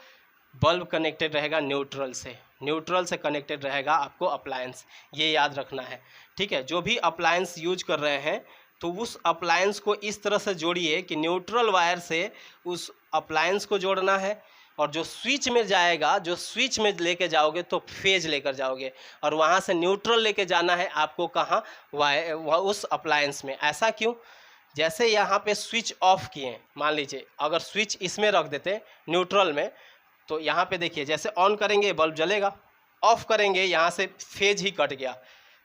Speaker 1: बल्ब कनेक्टेड रहेगा न्यूट्रल से। न्यूट्रल से कनेक्टेड रहेगा आपको अप्लायंस, ये याद रखना है, ठीक है। जो भी अप्लायंस यूज कर रहे हैं तो उस अप्लायंस को इस तरह से जोड़िए कि न्यूट्रल वायर से उस अप्लायंस को जोड़ना है, और जो स्विच में जाएगा, जो स्विच में लेके जाओगे तो फेज लेकर जाओगे, और वहाँ से न्यूट्रल लेके जाना है आपको कहाँ? उस अप्लायंस में। ऐसा क्यों? जैसे यहाँ पे स्विच ऑफ किए, मान लीजिए अगर स्विच इसमें रख देते न्यूट्रल में, तो यहाँ पे देखिए जैसे ऑन करेंगे बल्ब जलेगा, ऑफ करेंगे यहाँ से फेज ही कट गया,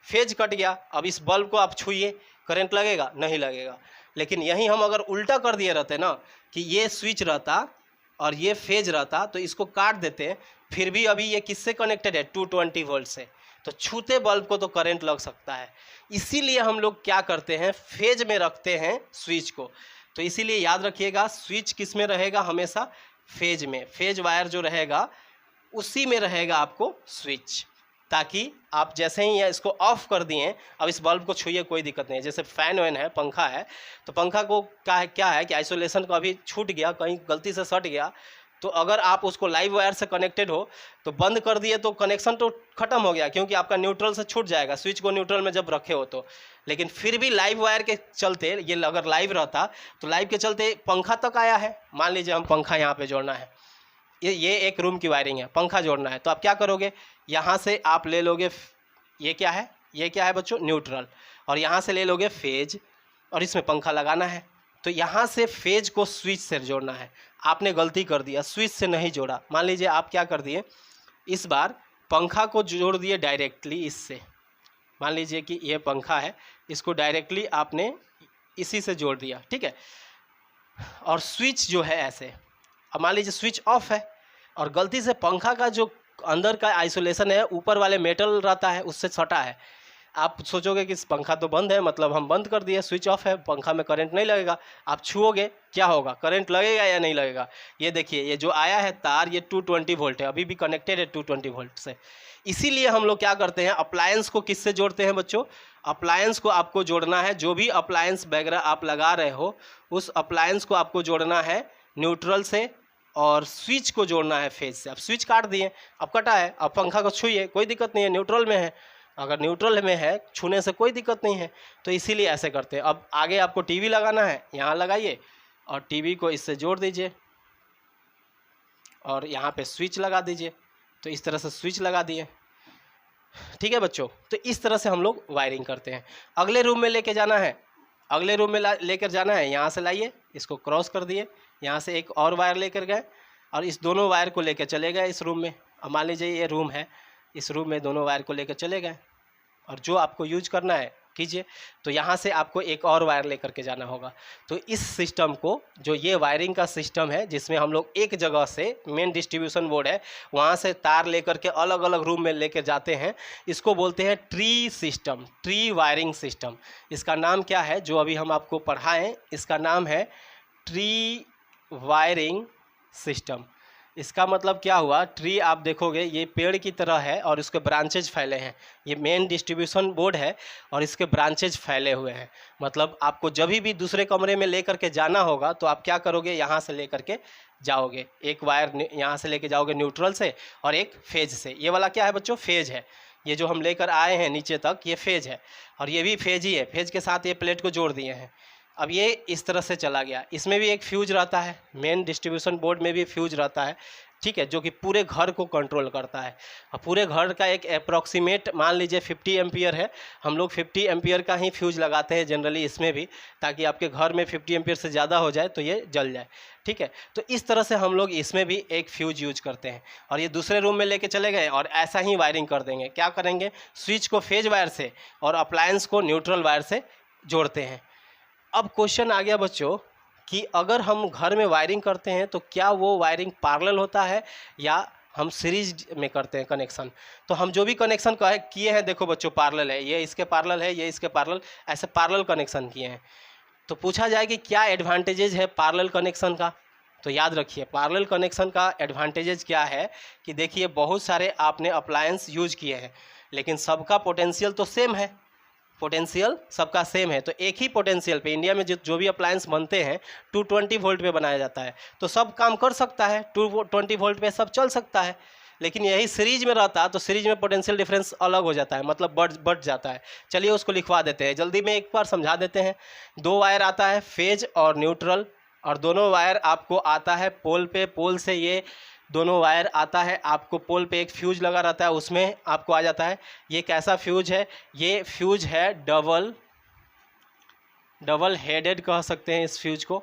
Speaker 1: फेज कट गया। अब इस बल्ब को आप छूइए, करंट लगेगा? नहीं लगेगा। लेकिन यहीं हम अगर उल्टा कर दिए रहते ना, कि ये स्विच रहता और ये फेज रहता, तो इसको काट देते, फिर भी अभी ये किससे कनेक्टेड है? 220 वोल्ट से। तो छूते बल्ब को तो करंट लग सकता है। इसीलिए हम लोग क्या करते हैं? फेज में रखते हैं स्विच को। तो इसीलिए याद रखिएगा, स्विच किस में रहेगा? हमेशा फेज में। फेज वायर जो रहेगा उसी में रहेगा आपको स्विच, ताकि आप जैसे ही इसको ऑफ कर दिए, अब इस बल्ब को छूइए, कोई दिक्कत नहीं है। जैसे फैन वैन है, पंखा है, तो पंखा को क्या है कि आइसोलेशन को अभी छूट गया, कहीं गलती से सट गया, तो अगर आप उसको लाइव वायर से कनेक्टेड हो तो बंद कर दिए तो कनेक्शन तो खत्म हो गया, क्योंकि आपका न्यूट्रल से छूट जाएगा, स्विच को न्यूट्रल में जब रखे हो तो। लेकिन फिर भी लाइव वायर के चलते, ये अगर लाइव रहता तो लाइव के चलते पंखा तक आया है। मान लीजिए हम पंखा यहाँ पे जोड़ना है, ये एक रूम की वायरिंग है, पंखा जोड़ना है, तो आप क्या करोगे? यहाँ से आप ले लोगे, ये क्या है? ये क्या है बच्चों? न्यूट्रल। और यहाँ से ले लोगे फेज, और इसमें पंखा लगाना है। तो यहाँ से फेज को स्विच से जोड़ना है। आपने गलती कर दिया, स्विच से नहीं जोड़ा। मान लीजिए आप क्या कर दिए, इस बार पंखा को जोड़ दिए डायरेक्टली इससे। मान लीजिए कि ये पंखा है, इसको डायरेक्टली आपने इसी से जोड़ दिया, ठीक है। और स्विच जो है ऐसे, अब मान लीजिए स्विच ऑफ है और गलती से पंखा का जो अंदर का आइसोलेशन है, ऊपर वाले मेटल रहता है, उससे सटा है। आप सोचोगे कि पंखा तो बंद है, मतलब हम बंद कर दिए, स्विच ऑफ है, पंखा में करंट नहीं लगेगा। आप छुओगे, क्या होगा? करंट लगेगा या नहीं लगेगा? ये देखिए, ये जो आया है तार, ये 220 वोल्ट है, अभी भी कनेक्टेड है 220 वोल्ट से। इसीलिए हम लोग क्या करते हैं? अप्लायंस को किससे जोड़ते हैं बच्चों? अप्लायंस को आपको जोड़ना है, जो भी अप्लायंस वगैरह आप लगा रहे हो, उस अप्लायंस को आपको जोड़ना है न्यूट्रल से, और स्विच को जोड़ना है फेज से। अब स्विच काट दिए, अब कटा है, अब पंखा को छुइए, कोई दिक्कत नहीं है, न्यूट्रल में है। अगर न्यूट्रल में है, छूने से कोई दिक्कत नहीं है। तो इसीलिए ऐसे करते हैं। अब आगे आपको टीवी लगाना है, यहाँ लगाइए और टीवी को इससे जोड़ दीजिए, और यहाँ पे स्विच लगा दीजिए। तो इस तरह से स्विच लगा दिए, ठीक है बच्चों। तो इस तरह से हम लोग वायरिंग करते हैं। अगले रूम में लेके जाना है, अगले रूम में लेकर जाना है, यहाँ से लाइए, इसको क्रॉस कर दिए, यहाँ से एक और वायर लेकर गए, और इस दोनों वायर को लेकर चले गए इस रूम में। अब मान लीजिए ये रूम है, इस रूम में दोनों वायर को लेकर चले गए, और जो आपको यूज करना है कीजिए। तो यहाँ से आपको एक और वायर लेकर के जाना होगा। तो इस सिस्टम को, जो ये वायरिंग का सिस्टम है, जिसमें हम लोग एक जगह से, मेन डिस्ट्रीब्यूशन बोर्ड है, वहाँ से तार लेकर के अलग अलग रूम में लेकर जाते हैं, इसको बोलते हैं tree system, tree wiring system. इसका नाम क्या है जो अभी हम आपको पढ़ाएं? इसका नाम है ट्री वायरिंग सिस्टम। इसका मतलब क्या हुआ, ट्री आप देखोगे ये पेड़ की तरह है और इसके ब्रांचेज फैले हैं। ये मेन डिस्ट्रीब्यूशन बोर्ड है और इसके ब्रांचेज फैले हुए हैं। मतलब आपको जब भी दूसरे कमरे में लेकर के जाना होगा तो आप क्या करोगे, यहाँ से लेकर के जाओगे, एक वायर यहाँ से लेके जाओगे न्यूट्रल से और एक फेज से। ये वाला क्या है बच्चों, फेज है। ये जो हम लेकर आए हैं नीचे तक ये फेज है और ये भी फेज ही है। फेज के साथ ये प्लेट को जोड़ दिए हैं। अब ये इस तरह से चला गया। इसमें भी एक फ्यूज रहता है, मेन डिस्ट्रीब्यूशन बोर्ड में भी फ्यूज रहता है, ठीक है, जो कि पूरे घर को कंट्रोल करता है। और पूरे घर का एक अप्रॉक्सीमेट मान लीजिए 50 एम्पियर है। हम लोग 50 एम्पियर का ही फ्यूज लगाते हैं जनरली इसमें भी, ताकि आपके घर में 50 एम्पियर से ज़्यादा हो जाए तो ये जल जाए, ठीक है। तो इस तरह से हम लोग इसमें भी एक फ्यूज यूज करते हैं। और ये दूसरे रूम में लेके चले गए और ऐसा ही वायरिंग कर देंगे। क्या करेंगे, स्विच को फेज वायर से और अप्लायंस को न्यूट्रल वायर से जोड़ते हैं। अब क्वेश्चन आ गया बच्चों कि अगर हम घर में वायरिंग करते हैं तो क्या वो वायरिंग पैरेलल होता है या हम सीरीज में करते हैं कनेक्शन। तो हम जो भी कनेक्शन किए हैं, देखो बच्चों पैरेलल है, ये इसके पैरेलल है, ये इसके पैरेलल, ऐसे पैरेलल कनेक्शन किए हैं। तो पूछा जाए कि क्या एडवांटेजेज है पैरेलल कनेक्शन का। तो याद रखिए पैरेलल कनेक्शन का एडवांटेजेज क्या है कि देखिए बहुत सारे आपने अप्लायंस यूज किए हैं लेकिन सबका पोटेंशियल तो सेम है, पोटेंशियल सबका सेम है। तो एक ही पोटेंशियल पे इंडिया में जो भी अप्लायंस बनते हैं 220 वोल्ट पे बनाया जाता है, तो सब काम कर सकता है, 220 वोल्ट पे सब चल सकता है। लेकिन यही सीरीज में रहता तो सीरीज में पोटेंशियल डिफरेंस अलग हो जाता है, मतलब बढ़ जाता है। चलिए उसको लिखवा देते हैं, जल्दी में एक बार समझा देते हैं। 2 वायर आता है फेज और न्यूट्रल, और दोनों वायर आपको आता है पोल पे। पोल से ये दोनों वायर आता है आपको पोल पे, एक फ्यूज लगा रहता है उसमें आपको आ जाता है। ये कैसा फ्यूज है, ये फ्यूज है डबल हेडेड कह सकते हैं इस फ्यूज को,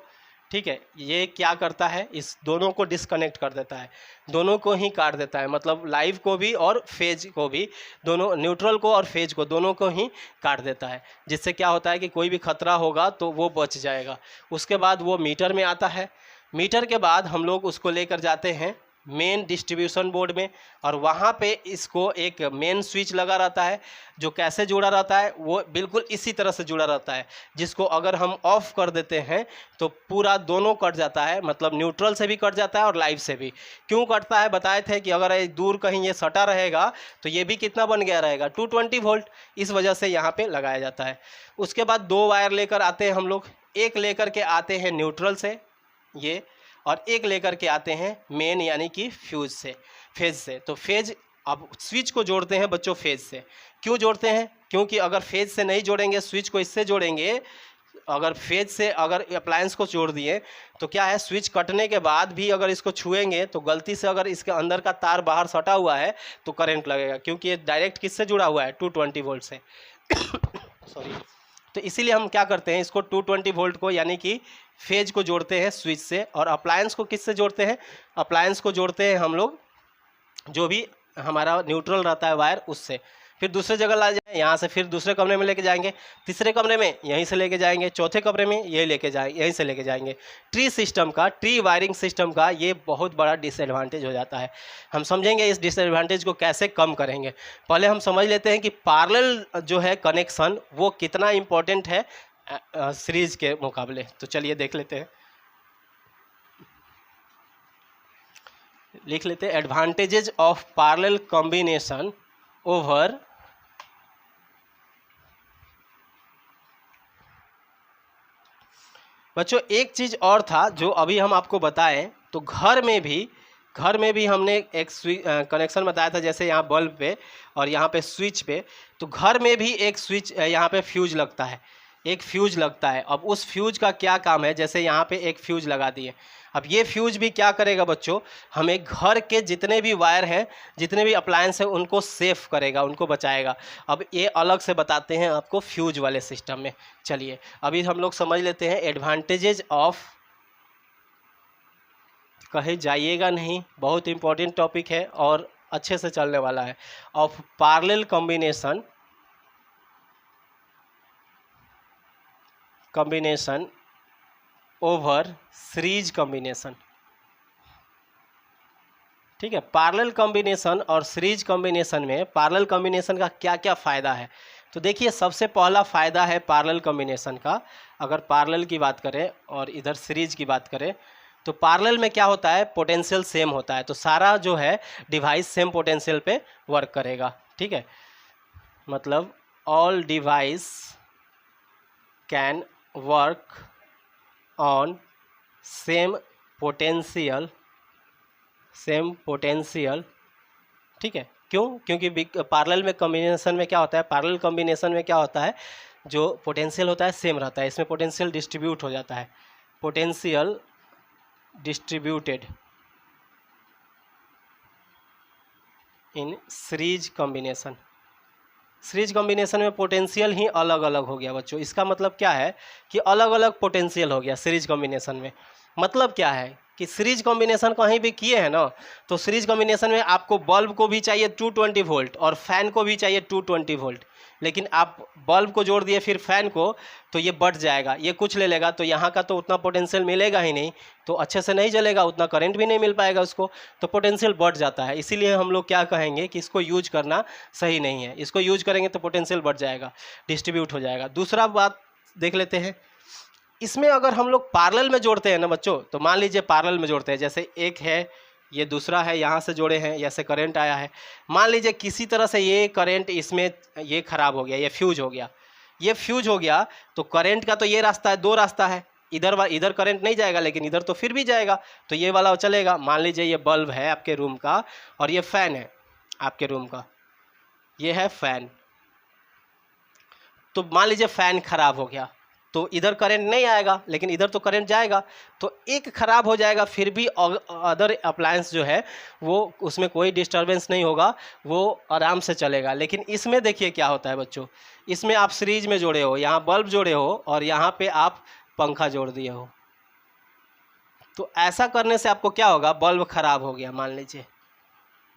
Speaker 1: ठीक है। ये क्या करता है, इस दोनों को डिस्कनेक्ट कर देता है, दोनों को ही काट देता है, मतलब लाइव को भी और फेज को भी, दोनों न्यूट्रल को और फेज को दोनों को ही काट देता है। जिससे क्या होता है कि कोई भी खतरा होगा तो वो बच जाएगा। उसके बाद वो मीटर में आता है। मीटर के बाद हम लोग उसको लेकर जाते हैं मेन डिस्ट्रीब्यूशन बोर्ड में, और वहाँ पे इसको एक मेन स्विच लगा रहता है जो कैसे जुड़ा रहता है, वो बिल्कुल इसी तरह से जुड़ा रहता है, जिसको अगर हम ऑफ कर देते हैं तो पूरा दोनों कट जाता है, मतलब न्यूट्रल से भी कट जाता है और लाइव से भी। क्यों कटता है बताए थे कि अगर दूर कहीं ये सटा रहेगा तो ये भी कितना बन गया रहेगा 220 वोल्ट, इस वजह से यहाँ पे लगाया जाता है। उसके बाद 2 वायर लेकर आते हैं हम लोग, एक लेकर के आते हैं न्यूट्रल से ये, और एक लेकर के आते हैं मेन यानी कि फ्यूज से, फेज से। तो फेज, अब स्विच को जोड़ते हैं बच्चों फेज से। क्यों जोड़ते हैं, क्योंकि अगर फेज से नहीं जोड़ेंगे, स्विच को इससे जोड़ेंगे, अगर फेज से अगर अप्लायंस को जोड़ दिए तो क्या है, स्विच कटने के बाद भी अगर इसको छुएंगे तो गलती से अगर इसके अंदर का तार बाहर सटा हुआ है तो करंट लगेगा, क्योंकि ये डायरेक्ट किससे जुड़ा हुआ है 220 वोल्ट से सॉरी। तो इसीलिए हम क्या करते हैं, इसको 220 वोल्ट को यानी कि फेज को जोड़ते हैं स्विच से, और अप्लायंस को किससे जोड़ते हैं, अप्लायंस को जोड़ते हैं हम लोग जो भी हमारा न्यूट्रल रहता है वायर उससे। फिर दूसरे जगह ला जाए, यहाँ से फिर दूसरे कमरे में लेके जाएंगे, तीसरे कमरे में यहीं से लेके जाएंगे, चौथे कमरे में यही लेके जाएंगे, यहीं से लेके जाएंगे। ट्री सिस्टम का, ट्री वायरिंग सिस्टम का ये बहुत बड़ा डिसएडवांटेज हो जाता है। हम समझेंगे इस डिसएडवांटेज को कैसे कम करेंगे। पहले हम समझ लेते हैं कि पैरेलल जो है कनेक्शन वो कितना इम्पोर्टेंट है सीरीज के मुकाबले। तो चलिए देख लेते हैं, लिख लेते हैं advantages of parallel combination over बच्चों। एक चीज़ और था जो अभी हम आपको बताएं, तो घर में भी हमने एक कनेक्शन बताया था, जैसे यहाँ बल्ब पे और यहाँ पे स्विच पे। तो घर में भी एक स्विच यहाँ पे फ्यूज लगता है, एक फ्यूज लगता है। अब उस फ्यूज का क्या काम है, जैसे यहाँ पे एक फ्यूज लगा दिए, अब ये फ्यूज भी क्या करेगा बच्चों, हमें घर के जितने भी वायर हैं, जितने भी अप्लायंस हैं उनको सेफ करेगा, उनको बचाएगा। अब ये अलग से बताते हैं आपको फ्यूज वाले सिस्टम में। चलिए अभी हम लोग समझ लेते हैं एडवांटेजेज ऑफ, कहे जाइएगा नहीं, बहुत इंपॉर्टेंट टॉपिक है और अच्छे से चलने वाला है, of parallel combination over series combination. ठीक है, पैरेलल कॉम्बिनेशन और सीरीज कॉम्बिनेशन में पैरेलल कॉम्बिनेशन का क्या क्या फ़ायदा है। तो देखिए सबसे पहला फ़ायदा है पैरेलल कॉम्बिनेशन का, अगर पैरेलल की बात करें और इधर सीरीज की बात करें, तो पैरेलल में क्या होता है, पोटेंशियल सेम होता है, तो सारा जो है डिवाइस सेम पोटेंशियल पे वर्क करेगा। ठीक है, मतलब all device can work on same potential, ठीक है। क्यों? क्योंकि पैरेलल में कॉम्बिनेशन में क्या होता है, पैरेलल कॉम्बिनेशन में क्या होता है, जो पोटेंशियल होता है सेम रहता है, इसमें पोटेंशियल डिस्ट्रीब्यूट हो जाता है, potential distributed in series combination. Series combination में पोटेंशियल ही अलग अलग हो गया बच्चों। इसका मतलब क्या है कि अलग अलग पोटेंशियल हो गया सीरीज कॉम्बिनेशन में। मतलब क्या है कि सीरीज कॉम्बिनेशन कहीं भी किए हैं ना, तो सीरीज कॉम्बिनेशन में आपको बल्ब को भी चाहिए 220 वोल्ट और फैन को भी चाहिए 220 वोल्ट, लेकिन आप बल्ब को जोड़ दिए फिर फैन को, तो ये बढ़ जाएगा, ये कुछ ले लेगा, तो यहाँ का तो उतना पोटेंशियल मिलेगा ही नहीं, तो अच्छे से नहीं चलेगा, उतना करंट भी नहीं मिल पाएगा उसको, तो पोटेंशियल बढ़ जाता है। इसीलिए हम लोग क्या कहेंगे कि इसको यूज करना सही नहीं है। इसको यूज करेंगे तो पोटेंशियल बढ़ जाएगा, डिस्ट्रीब्यूट हो जाएगा। दूसरा बात देख लेते हैं, इसमें अगर हम लोग पैरेलल में जोड़ते हैं ना बच्चों, तो मान लीजिए पैरेलल में जोड़ते हैं, जैसे एक है, ये दूसरा है, यहाँ से जोड़े हैं, जैसे करंट आया है, मान लीजिए किसी तरह से ये करंट इसमें ये खराब हो गया, ये फ्यूज हो गया, ये फ्यूज हो गया, तो करंट का तो ये रास्ता है, दो रास्ता है, इधर करंट नहीं जाएगा, लेकिन इधर तो फिर भी जाएगा, तो ये वाला चलेगा। मान लीजिए ये बल्ब है आपके रूम का और ये फैन है आपके रूम का, ये है फैन, तो मान लीजिए फैन खराब हो गया, तो इधर करंट नहीं आएगा, लेकिन इधर तो करंट जाएगा, तो एक खराब हो जाएगा, फिर भी अदर अप्लायंस जो है वो उसमें कोई डिस्टरबेंस नहीं होगा, वो आराम से चलेगा। लेकिन इसमें देखिए क्या होता है बच्चों, इसमें आप सीरीज में जोड़े हो, यहाँ बल्ब जोड़े हो और यहाँ पे आप पंखा जोड़ दिए हो, तो ऐसा करने से आपको क्या होगा, बल्ब खराब हो गया, मान लीजिए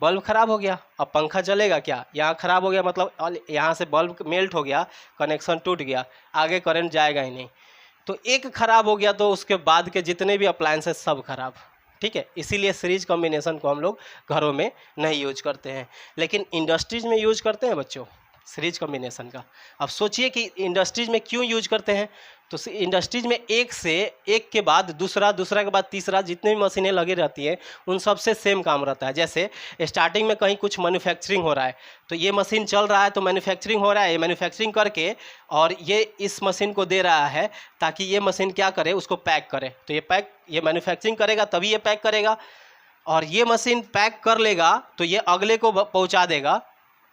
Speaker 1: बल्ब खराब हो गया, अब पंखा चलेगा क्या, यहाँ खराब हो गया, मतलब यहाँ से बल्ब मेल्ट हो गया, कनेक्शन टूट गया, आगे करंट जाएगा ही नहीं, तो एक खराब हो गया तो उसके बाद के जितने भी अप्लायंसेस सब खराब। ठीक है, इसीलिए सीरीज कॉम्बिनेशन को हम लोग घरों में नहीं यूज करते हैं, लेकिन इंडस्ट्रीज में यूज करते हैं बच्चों सीरीज कॉम्बिनेशन का। अब सोचिए कि इंडस्ट्रीज में क्यों यूज करते हैं, तो इंडस्ट्रीज में एक से एक के बाद दूसरा, दूसरा के बाद तीसरा, जितने भी मशीनें लगी रहती हैं उन सबसे सेम काम रहता है। जैसे स्टार्टिंग में कहीं कुछ मैन्युफैक्चरिंग हो रहा है, तो ये मशीन चल रहा है, तो मैन्युफैक्चरिंग हो रहा है, ये मैन्युफैक्चरिंग करके और ये इस मशीन को दे रहा है ताकि ये मशीन क्या करे, उसको पैक करे, तो ये मैन्युफैक्चरिंग करेगा तभी ये पैक करेगा, और ये मशीन पैक कर लेगा तो ये अगले को पहुँचा देगा,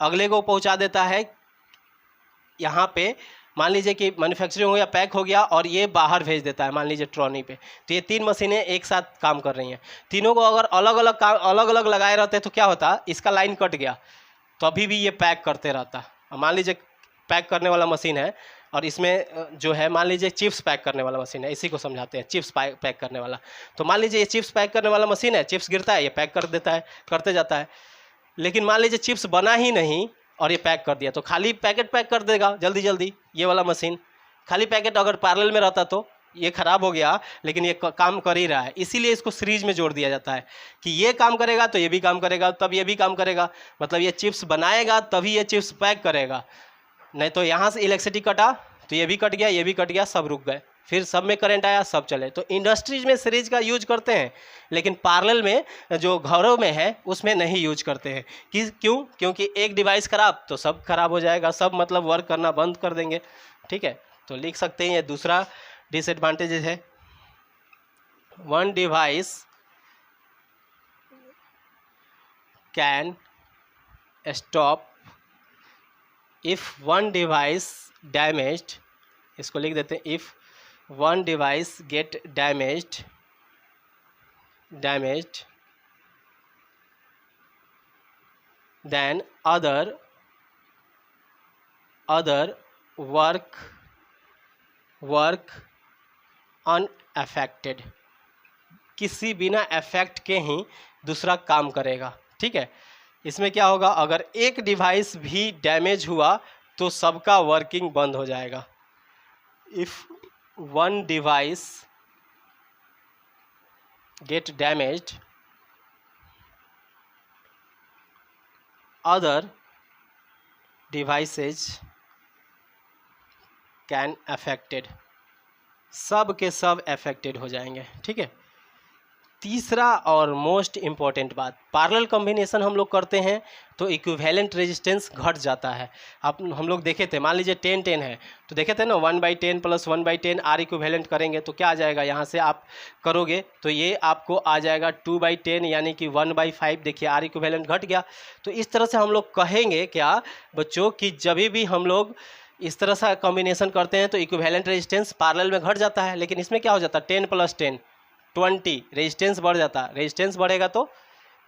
Speaker 1: अगले को पहुँचा देता है यहाँ पे, मान लीजिए कि मैन्युफैक्चरिंग हो गया, पैक हो गया, और ये बाहर भेज देता है मान लीजिए ट्रॉली पे। तो ये तीन मशीनें एक साथ काम कर रही हैं, तीनों को अगर अलग अलग लगाए रहते तो क्या होता, इसका लाइन कट गया तो अभी भी ये पैक करते रहता। मान लीजिए पैक करने वाला मशीन है और इसमें जो है मान लीजिए चिप्स पैक करने वाला मशीन है, इसी को समझाते हैं, चिप्स पैक करने वाला। तो मान लीजिए ये चिप्स पैक करने वाला मशीन है, चिप्स गिरता है, ये पैक कर देता है, करते जाता है, लेकिन मान लीजिए चिप्स बना ही नहीं और ये पैक कर दिया, तो खाली पैकेट पैक कर देगा जल्दी जल्दी ये वाला मशीन। खाली पैकेट अगर पैरेलल में रहता तो ये खराब हो गया, लेकिन ये काम कर ही रहा है, इसीलिए इसको सीरीज में जोड़ दिया जाता है कि ये काम करेगा तो ये भी काम करेगा, तब ये भी काम करेगा, मतलब ये चिप्स बनाएगा तभी ये चिप्स पैक करेगा, नहीं तो यहाँ से इलेक्ट्रिसिटी कटा तो ये भी कट गया, ये भी कट गया, सब रुक गए, फिर सब में करंट आया, सब चले। तो इंडस्ट्रीज में सीरीज का यूज करते हैं, लेकिन पैरेलल में जो घरों में है उसमें नहीं यूज करते हैं। क्यों? क्योंकि एक डिवाइस खराब तो सब खराब हो जाएगा, सब मतलब वर्क करना बंद कर देंगे। ठीक है, तो लिख सकते हैं ये दूसरा डिसएडवांटेज है, one device can stop if one device damaged, इसको लिख देते हैं, if one device get damaged then other work unaffected, किसी बिना इफेक्ट के ही दूसरा काम करेगा। ठीक है, इसमें क्या होगा, अगर एक डिवाइस भी डैमेज हुआ तो सबका वर्किंग बंद हो जाएगा। If one device get damaged, other devices can affected, सब के सब affected हो जाएंगे। ठीक है, तीसरा और मोस्ट इम्पॉर्टेंट बात, पैरेलल कॉम्बिनेशन हम लोग करते हैं तो इक्विवेलेंट रेजिस्टेंस घट जाता है। आप हम लोग देखे थे, मान लीजिए 10-10 है तो देखे थे ना, 1/10 + 1/10 आर इक्विवेलेंट करेंगे तो क्या आ जाएगा, यहाँ से आप करोगे तो ये आपको आ जाएगा 2/10 यानी कि 1/5। देखिए आर इक्विवेलेंट घट गया। तो इस तरह से हम लोग कहेंगे क्या बच्चों कि जब भी हम लोग इस तरह से कॉम्बिनेशन करते हैं तो इक्विवेलेंट रेजिस्टेंस पैरेलल में घट जाता है। लेकिन इसमें क्या हो जाता है, 10 + 10 20, रेजिस्टेंस बढ़ जाता है। रेजिस्टेंस बढ़ेगा तो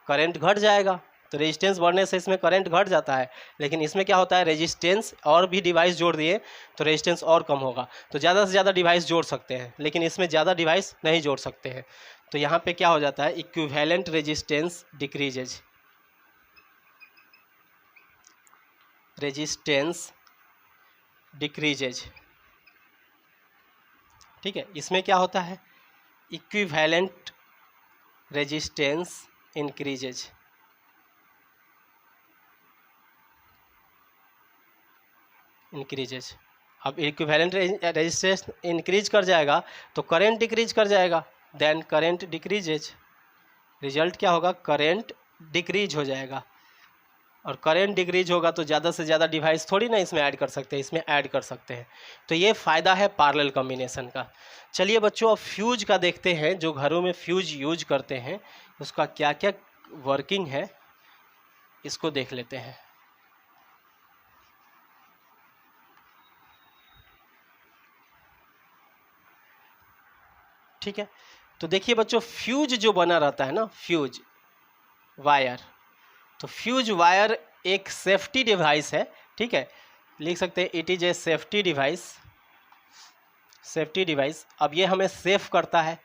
Speaker 1: करंट घट जाएगा, तो रेजिस्टेंस बढ़ने से इसमें करंट घट जाता है। लेकिन इसमें क्या होता है, रेजिस्टेंस और भी डिवाइस जोड़ दिए तो रेजिस्टेंस और कम होगा। तो ज़्यादा से ज़्यादा डिवाइस जोड़ सकते हैं, लेकिन इसमें ज़्यादा डिवाइस नहीं जोड़ सकते हैं। तो यहाँ पे क्या हो जाता है, equivalent resistance decreases, resistance decreases. ठीक है, इसमें क्या होता है, इक्विवेलेंट रेजिस्टेंस इंक्रीजेज। अब इक्विवेलेंट रेजिस्टेंस इंक्रीज कर जाएगा तो करंट डिक्रीज कर जाएगा, देन करंट डिक्रीजेज। रिजल्ट क्या होगा, करंट डिक्रीज हो जाएगा। और करंट डिक्रीज होगा तो ज़्यादा से ज़्यादा डिवाइस थोड़ी ना इसमें ऐड कर सकते हैं, इसमें ऐड कर सकते हैं। तो ये फ़ायदा है पैरेलल कॉम्बिनेशन का। चलिए बच्चों अब फ्यूज का देखते हैं, जो घरों में फ्यूज यूज करते हैं उसका क्या क्या वर्किंग है इसको देख लेते हैं। ठीक है, तो देखिए बच्चों फ्यूज जो बना रहता है ना, फ्यूज वायर, तो फ्यूज वायर एक सेफ्टी डिवाइस है। ठीक है, लिख सकते हैं it is a safety device, safety device. अब ये हमें सेफ करता है।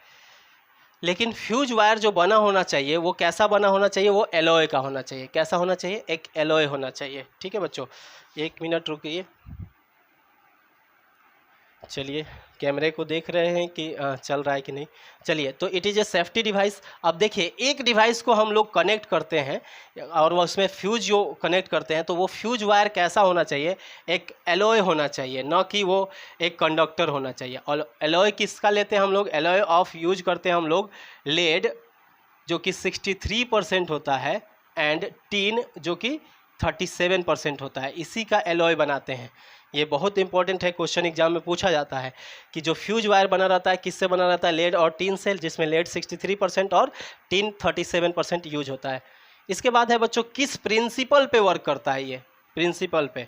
Speaker 1: लेकिन फ्यूज वायर जो बना होना चाहिए वो कैसा बना होना चाहिए, वो एलॉय का होना चाहिए। कैसा होना चाहिए, एक एलॉय होना चाहिए। ठीक है बच्चों, 1 मिनट रुकिए। चलिए कैमरे को देख रहे हैं कि चल रहा है कि नहीं। चलिए, तो it is a safety device. अब देखिए एक डिवाइस को हम लोग कनेक्ट करते हैं और वो उसमें फ्यूज जो कनेक्ट करते हैं तो वो फ्यूज वायर कैसा होना चाहिए, एक एलॉय होना चाहिए, न कि वो एक कंडक्टर होना चाहिए। और एलॉय किसका लेते हैं हम लोग, एलॉय ऑफ यूज करते हैं हम लोग लेड जो कि 63% होता है एंड टीन जो कि 37% होता है, इसी का एलॉय बनाते हैं। ये बहुत इंपॉर्टेंट है, क्वेश्चन एग्जाम में पूछा जाता है कि जो फ्यूज वायर बना रहता है किससे बना रहता है, लेड और टीन से, जिसमें लेड 63% और टीन 37% यूज होता है। इसके बाद है बच्चों किस प्रिंसिपल पे वर्क करता है, ये प्रिंसिपल पे,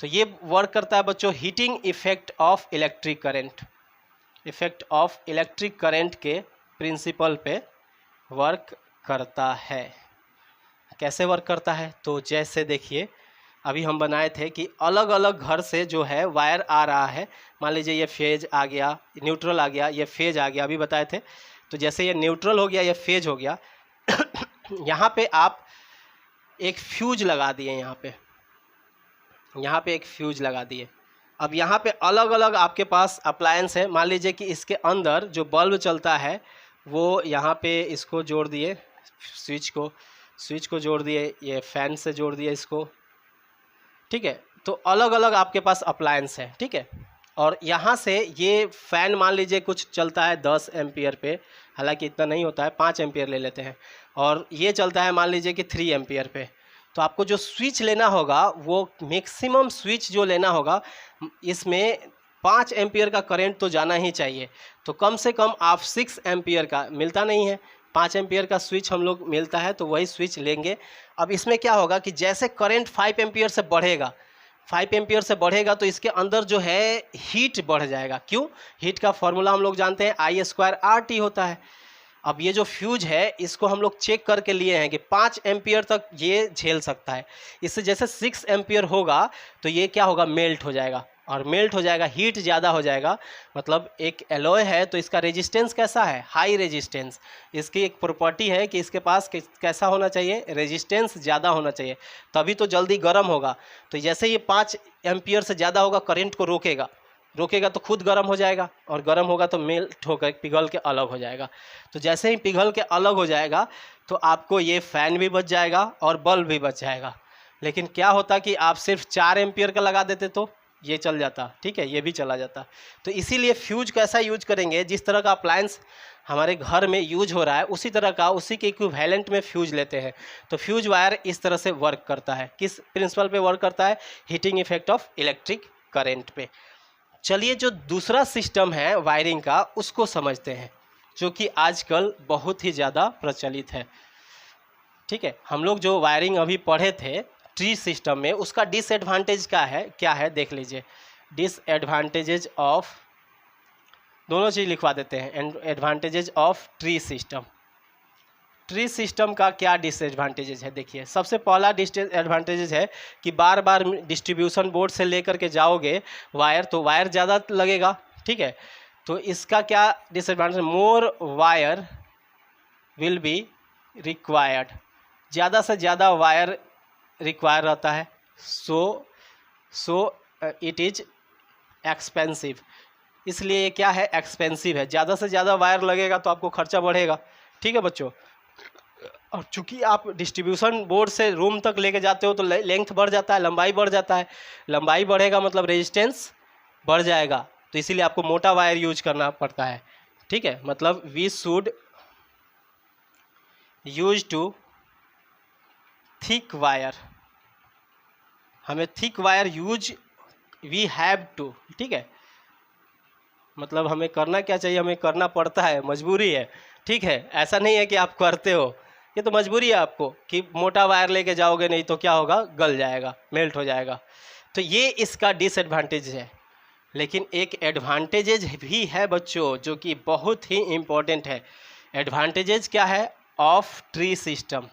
Speaker 1: तो ये वर्क करता है बच्चों heating effect of electric current, effect of electric current के प्रिंसिपल पे वर्क करता है। कैसे वर्क करता है, तो जैसे देखिए अभी हम बनाए थे कि अलग अलग घर से जो है वायर आ रहा है, मान लीजिए ये फेज आ गया, न्यूट्रल आ गया, ये फेज आ गया, अभी बताए थे। तो जैसे ये न्यूट्रल हो गया, ये फेज हो गया यहाँ पे आप एक फ्यूज लगा दिए, यहाँ पे एक फ्यूज लगा दिए। अब यहाँ पे अलग अलग आपके पास अप्लायंस है, मान लीजिए कि इसके अंदर जो बल्ब चलता है वो यहाँ पे इसको जोड़ दिए, स्विच को जोड़ दिए, ये फैन से जोड़ दिए इसको। ठीक है, तो अलग अलग आपके पास अप्लायंस है। ठीक है, और यहाँ से ये फ़ैन मान लीजिए कुछ चलता है 10 एम्पियर पे, हालांकि इतना नहीं होता है, 5 एम्पियर ले लेते हैं, और ये चलता है मान लीजिए कि 3 एम्पियर पे। तो आपको जो स्विच लेना होगा वो मैक्सिमम स्विच जो लेना होगा, इसमें 5 एम्पियर का करंट तो जाना ही चाहिए। तो कम से कम आप 6 एम्पियर का, मिलता नहीं है 5 एम्पियर का स्विच हम लोग मिलता है तो वही स्विच लेंगे। अब इसमें क्या होगा कि जैसे करंट 5 एम्पियर से बढ़ेगा, 5 एम्पियर से बढ़ेगा तो इसके अंदर जो है हीट बढ़ जाएगा। क्यों, हीट का फॉर्मूला हम लोग जानते हैं I² होता है। अब ये जो फ्यूज है इसको हम लोग चेक करके लिए हैं कि 5 एम्पियर तक ये झेल सकता है। इससे जैसे 6 एम्पियर होगा तो ये क्या होगा, मेल्ट हो जाएगा, और मेल्ट हो जाएगा, हीट ज़्यादा हो जाएगा। मतलब एक एलॉय है तो इसका रेजिस्टेंस कैसा है, हाई रेजिस्टेंस। इसकी एक प्रॉपर्टी है कि इसके पास कैसा होना चाहिए, रेजिस्टेंस ज़्यादा होना चाहिए, तभी तो जल्दी गर्म होगा। तो जैसे ये 5 एम्पियर से ज़्यादा होगा, करंट को रोकेगा तो खुद गर्म हो जाएगा, और गर्म होगा तो मेल्ट होकर पिघल के अलग हो जाएगा। तो जैसे ही पिघल के अलग हो जाएगा तो आपको ये फ़ैन भी बच जाएगा और बल्ब भी बच जाएगा। लेकिन क्या होता कि आप सिर्फ 4 एम्पियर का लगा देते तो ये चल जाता, ठीक है, ये भी चला जाता। तो इसीलिए फ्यूज कैसा यूज करेंगे, जिस तरह का अप्लायंस हमारे घर में यूज हो रहा है उसी तरह का, उसी के इक्विवेलेंट में फ्यूज लेते हैं। तो फ्यूज वायर इस तरह से वर्क करता है। किस प्रिंसिपल पे वर्क करता है? Heating effect of electric current पे। चलिए जो दूसरा सिस्टम है वायरिंग का उसको समझते हैं, जो कि आजकल बहुत ही ज़्यादा प्रचलित है। ठीक है, हम लोग जो वायरिंग अभी पढ़े थे ट्री सिस्टम में, उसका डिसएडवांटेज क्या है देख लीजिए। डिसएडवांटेजेज ऑफ, दोनों चीज़ लिखवा देते हैं। Advantages of tree system. Tree system का क्या डिसएडवांटेजेज है देखिए। सबसे पहला डिसएडवांटेजेज है कि बार बार डिस्ट्रीब्यूशन बोर्ड से लेकर के जाओगे वायर, तो वायर ज़्यादा लगेगा। ठीक है, तो इसका क्या disadvantage? More wire will be required, ज़्यादा से ज़्यादा वायर रिक्वायर रहता है। सो इट इज़ एक्सपेंसिव, इसलिए ये क्या है? एक्सपेंसिव है। ज़्यादा से ज़्यादा वायर लगेगा तो आपको खर्चा बढ़ेगा। ठीक है बच्चों, और चूँकि आप डिस्ट्रीब्यूशन बोर्ड से रूम तक लेके जाते हो तो लेंथ बढ़ जाता है, लंबाई बढ़ जाता है। लंबाई बढ़ेगा मतलब रेजिस्टेंस बढ़ जाएगा, तो इसीलिए आपको मोटा वायर यूज करना पड़ता है। ठीक है, मतलब we should use to thick wire, हमें thick wire use we have to. ठीक है, मतलब हमें करना क्या चाहिए? हमें करना पड़ता है, मजबूरी है। ठीक है, ऐसा नहीं है कि आप करते हो, ये तो मजबूरी है आपको कि मोटा वायर लेके जाओगे नहीं तो क्या होगा? गल जाएगा, मेल्ट हो जाएगा। तो ये इसका डिसएडवांटेज है। लेकिन एक एडवांटेजेज भी है बच्चों, जो कि बहुत ही इम्पोर्टेंट है। एडवांटेजेज क्या है? Of tree system.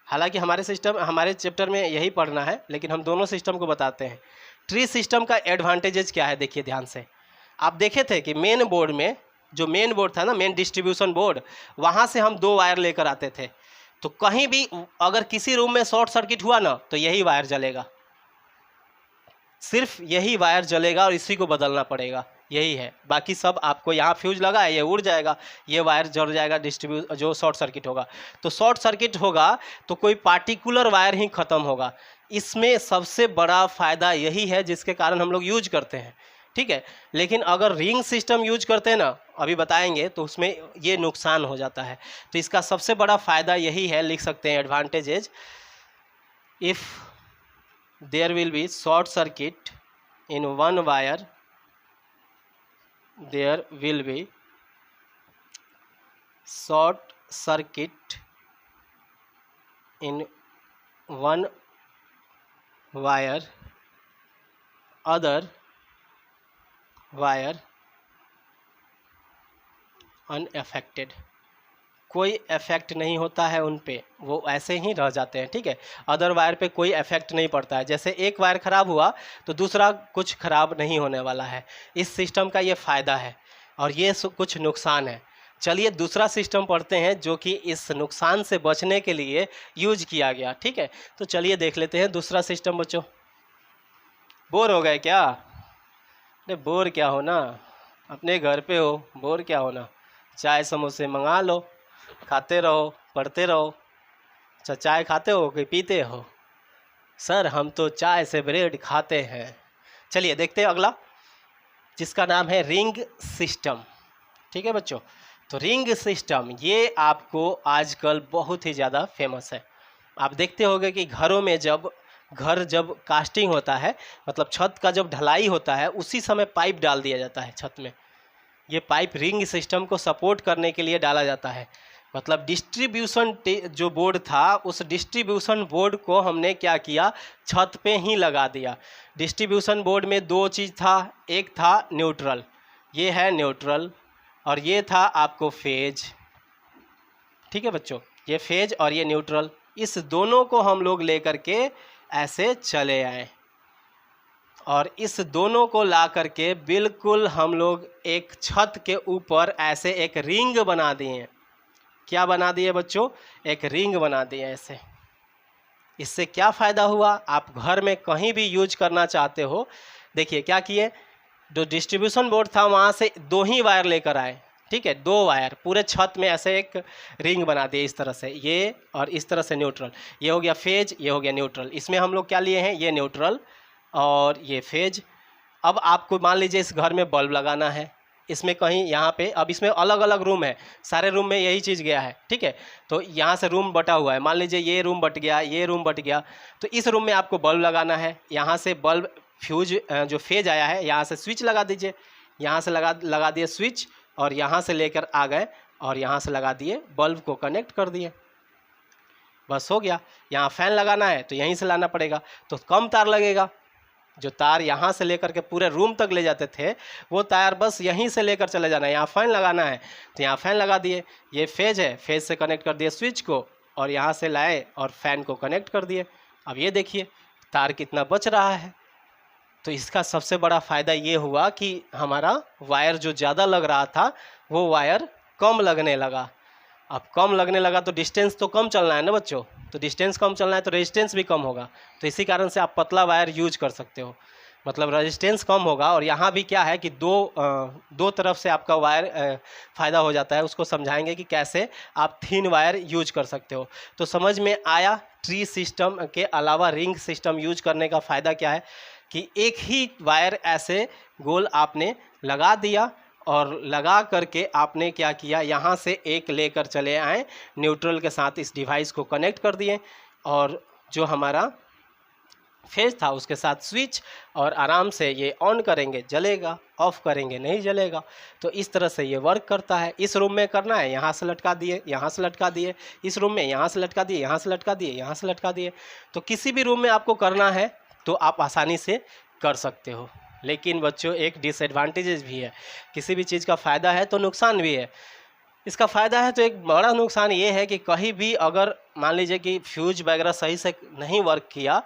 Speaker 1: हालांकि हमारे चैप्टर में यही पढ़ना है, लेकिन हम दोनों सिस्टम को बताते हैं। ट्री सिस्टम का एडवांटेजेज क्या है देखिए ध्यान से। आप देखे थे कि मेन बोर्ड में, जो मेन बोर्ड था ना, मेन डिस्ट्रीब्यूशन बोर्ड, वहाँ से हम 2 वायर लेकर आते थे। तो कहीं भी अगर किसी रूम में शॉर्ट सर्किट हुआ ना, तो यही वायर जलेगा, सिर्फ यही वायर जलेगा और इसी को बदलना पड़ेगा, यही है। बाकी सब आपको यहाँ फ्यूज लगा है, ये उड़ जाएगा, ये वायर जल जाएगा, जो शॉर्ट सर्किट होगा। तो शॉर्ट सर्किट होगा तो कोई पार्टिकुलर वायर ही ख़त्म होगा। इसमें सबसे बड़ा फ़ायदा यही है जिसके कारण हम लोग यूज करते हैं। ठीक है, लेकिन अगर रिंग सिस्टम यूज करते हैं ना, अभी बताएंगे, तो उसमें ये नुकसान हो जाता है। तो इसका सबसे बड़ा फ़ायदा यही है, लिख सकते हैं advantages. If there will be short circuit in one wire, there will be short circuit in one wire, other wire unaffected, कोई इफेक्ट नहीं होता है उन पे, वो ऐसे ही रह जाते हैं। ठीक है, अदर वायर पे कोई इफेक्ट नहीं पड़ता है। जैसे एक वायर ख़राब हुआ तो दूसरा कुछ ख़राब नहीं होने वाला है। इस सिस्टम का ये फ़ायदा है और ये कुछ नुकसान है। चलिए दूसरा सिस्टम पढ़ते हैं जो कि इस नुकसान से बचने के लिए यूज किया गया। ठीक है, तो चलिए देख लेते हैं दूसरा सिस्टम। बच्चों बोर हो गए क्या? अरे बोर क्या होना, अपने घर पे हो, बोर क्या होना, चाय समोसे मंगा लो, खाते रहो, पढ़ते रहो। अच्छा, चाय खाते हो कि पीते हो? सर हम तो चाय से ब्रेड खाते हैं। चलिए देखते हैं अगला, जिसका नाम है रिंग सिस्टम। ठीक है बच्चों, तो रिंग सिस्टम ये आपको आजकल बहुत ही ज़्यादा फेमस है। आप देखते होंगे कि घरों में जब कास्टिंग होता है, मतलब छत का जब ढलाई होता है, उसी समय पाइप डाल दिया जाता है छत में। ये पाइप रिंग सिस्टम को सपोर्ट करने के लिए डाला जाता है। मतलब डिस्ट्रीब्यूशन जो बोर्ड था, उस डिस्ट्रीब्यूशन बोर्ड को हमने क्या किया? छत पे ही लगा दिया। डिस्ट्रीब्यूशन बोर्ड में 2 चीज़ था, एक था न्यूट्रल, ये है न्यूट्रल, और ये था आपको फेज। ठीक है बच्चों, ये फेज और ये न्यूट्रल, इस दोनों को हम लोग लेकर के ऐसे चले आए और इस दोनों को ला करके बिल्कुल हम लोग एक छत के ऊपर ऐसे एक रिंग बना दिए। क्या बना दिए बच्चों? एक रिंग बना दिए ऐसे। इससे क्या फ़ायदा हुआ? आप घर में कहीं भी यूज करना चाहते हो, देखिए क्या किए, जो डिस्ट्रीब्यूशन बोर्ड था वहाँ से 2 ही वायर लेकर आए। ठीक है, 2 वायर पूरे छत में ऐसे एक रिंग बना दिए इस तरह से, ये और इस तरह से न्यूट्रल। ये हो गया फेज, ये हो गया न्यूट्रल। इसमें हम लोग क्या लिए हैं? ये न्यूट्रल और ये फेज। अब आपको मान लीजिए इस घर में बल्ब लगाना है, इसमें कहीं यहाँ पे, अब इसमें अलग अलग रूम है, सारे रूम में यही चीज़ गया है, ठीक है। तो यहाँ से रूम बटा हुआ है, मान लीजिए ये रूम बट गया, ये रूम बट गया, तो इस रूम में आपको बल्ब लगाना है। यहाँ से बल्ब फ्यूज जो फेज आया है, यहाँ से स्विच लगा दीजिए, यहाँ से लगा दिए स्विच, और यहाँ से लेकर आ गए और यहाँ से लगा दिए, बल्ब को कनेक्ट कर दिए, बस हो गया। यहाँ फैन लगाना है तो यहीं से लाना पड़ेगा, तो कम तार लगेगा। जो तार यहाँ से लेकर के पूरे रूम तक ले जाते थे, वो तार बस यहीं से लेकर चले जाना है। यहाँ फैन लगाना है तो यहाँ फैन लगा दिए, ये फेज है, फेज से कनेक्ट कर दिए स्विच को, और यहाँ से लाए और फैन को कनेक्ट कर दिए। अब ये देखिए तार कितना बच रहा है। तो इसका सबसे बड़ा फ़ायदा ये हुआ कि हमारा वायर जो ज़्यादा लग रहा था वो वायर कम लगने लगा। अब कम लगने लगा तो डिस्टेंस तो कम चलना है ना बच्चों, तो डिस्टेंस कम चलना है तो रेजिस्टेंस भी कम होगा। तो इसी कारण से आप पतला वायर यूज कर सकते हो, मतलब रेजिस्टेंस कम होगा। और यहाँ भी क्या है कि दो तरफ से आपका वायर फ़ायदा हो जाता है। उसको समझाएंगे कि कैसे आप थिन वायर यूज कर सकते हो। तो समझ में आया ट्री सिस्टम के अलावा रिंग सिस्टम यूज करने का फ़ायदा क्या है, कि एक ही वायर ऐसे गोल आपने लगा दिया, और लगा करके आपने क्या किया, यहाँ से एक लेकर चले आए न्यूट्रल के साथ, इस डिवाइस को कनेक्ट कर दिए, और जो हमारा फेज था उसके साथ स्विच, और आराम से ये ऑन करेंगे जलेगा, ऑफ करेंगे नहीं जलेगा। तो इस तरह से ये वर्क करता है। इस रूम में करना है, यहाँ से लटका दिए, यहाँ से लटका दिए, इस रूम में यहाँ से लटका दिए, यहाँ से लटका दिए, यहाँ से लटका दिए। तो किसी भी रूम में आपको करना है तो आप आसानी से कर सकते हो। लेकिन बच्चों एक डिसएडवांटेजेस भी है, किसी भी चीज़ का फ़ायदा है तो नुकसान भी है। इसका फ़ायदा है तो एक बड़ा नुकसान ये है कि कहीं भी अगर मान लीजिए कि फ्यूज वगैरह सही से नहीं वर्क किया,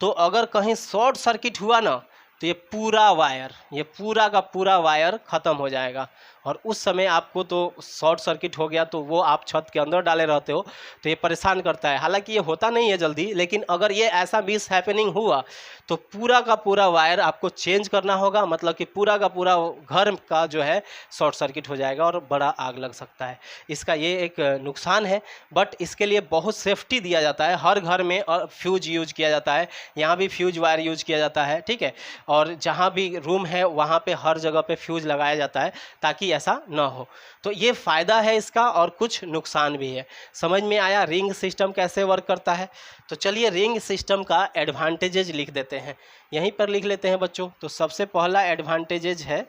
Speaker 1: तो अगर कहीं शॉर्ट सर्किट हुआ ना, तो ये पूरा का पूरा वायर ख़त्म हो जाएगा। और उस समय आपको तो शॉर्ट सर्किट हो गया तो वो आप छत के अंदर डाले रहते हो, तो ये परेशान करता है। हालांकि ये होता नहीं है जल्दी, लेकिन अगर ये ऐसा मिस हैपनिंग हुआ तो पूरा का पूरा वायर आपको चेंज करना होगा, मतलब कि पूरा का पूरा घर का जो है शॉर्ट सर्किट हो जाएगा और बड़ा आग लग सकता है। इसका ये एक नुकसान है, बट इसके लिए बहुत सेफ्टी दिया जाता है। हर घर में और फ्यूज यूज किया जाता है, यहाँ भी फ्यूज वायर यूज किया जाता है, ठीक है। और जहाँ भी रूम है वहाँ पे हर जगह पे फ्यूज लगाया जाता है ताकि ऐसा ना हो। तो ये फ़ायदा है इसका, और कुछ नुकसान भी है। समझ में आया रिंग सिस्टम कैसे वर्क करता है? तो चलिए रिंग सिस्टम का एडवांटेजेज लिख देते हैं, यहीं पर लिख लेते हैं बच्चों। तो सबसे पहला एडवांटेजेज है,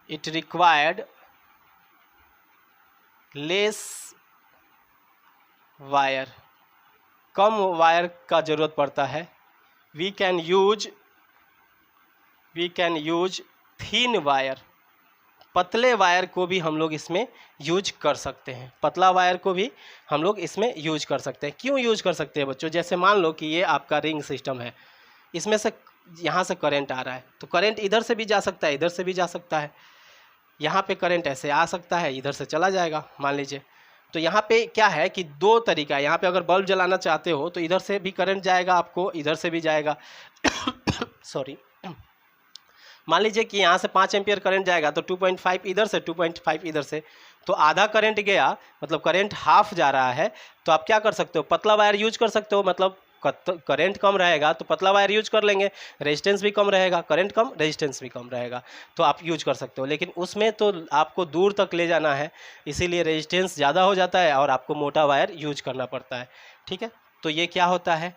Speaker 1: इट रिक्वायर्ड लेस वायर, कम वायर का ज़रूरत पड़ता है। We can use thin wire, पतले वायर को भी हम लोग इसमें यूज कर सकते हैं। पतला वायर को भी हम लोग इसमें यूज कर सकते हैं। क्यों यूज कर सकते हैं बच्चों? जैसे मान लो कि ये आपका रिंग सिस्टम है, इसमें से यहाँ से करंट आ रहा है, तो करंट इधर से भी जा सकता है, इधर से भी जा सकता है। यहाँ पे करंट ऐसे आ सकता है, इधर से चला जाएगा मान लीजिए। तो यहाँ पे क्या है कि दो तरीका है। यहाँ पे अगर बल्ब जलाना चाहते हो तो इधर से भी करंट जाएगा आपको, इधर से भी जाएगा सॉरी, मान लीजिए कि यहाँ से 5 एम्पियर करंट जाएगा तो 2.5 इधर से, 2.5 इधर से, तो आधा करंट गया, मतलब करंट हाफ जा रहा है। तो आप क्या कर सकते हो, पतला वायर यूज कर सकते हो, मतलब करंट कम रहेगा तो पतला वायर यूज कर लेंगे, रेजिस्टेंस भी कम रहेगा, करंट कम रेजिस्टेंस भी कम रहेगा, तो आप यूज कर सकते हो। लेकिन उसमें तो आपको दूर तक ले जाना है, इसीलिए रेजिस्टेंस ज़्यादा हो जाता है और आपको मोटा वायर यूज करना पड़ता है, ठीक है। तो ये क्या होता है,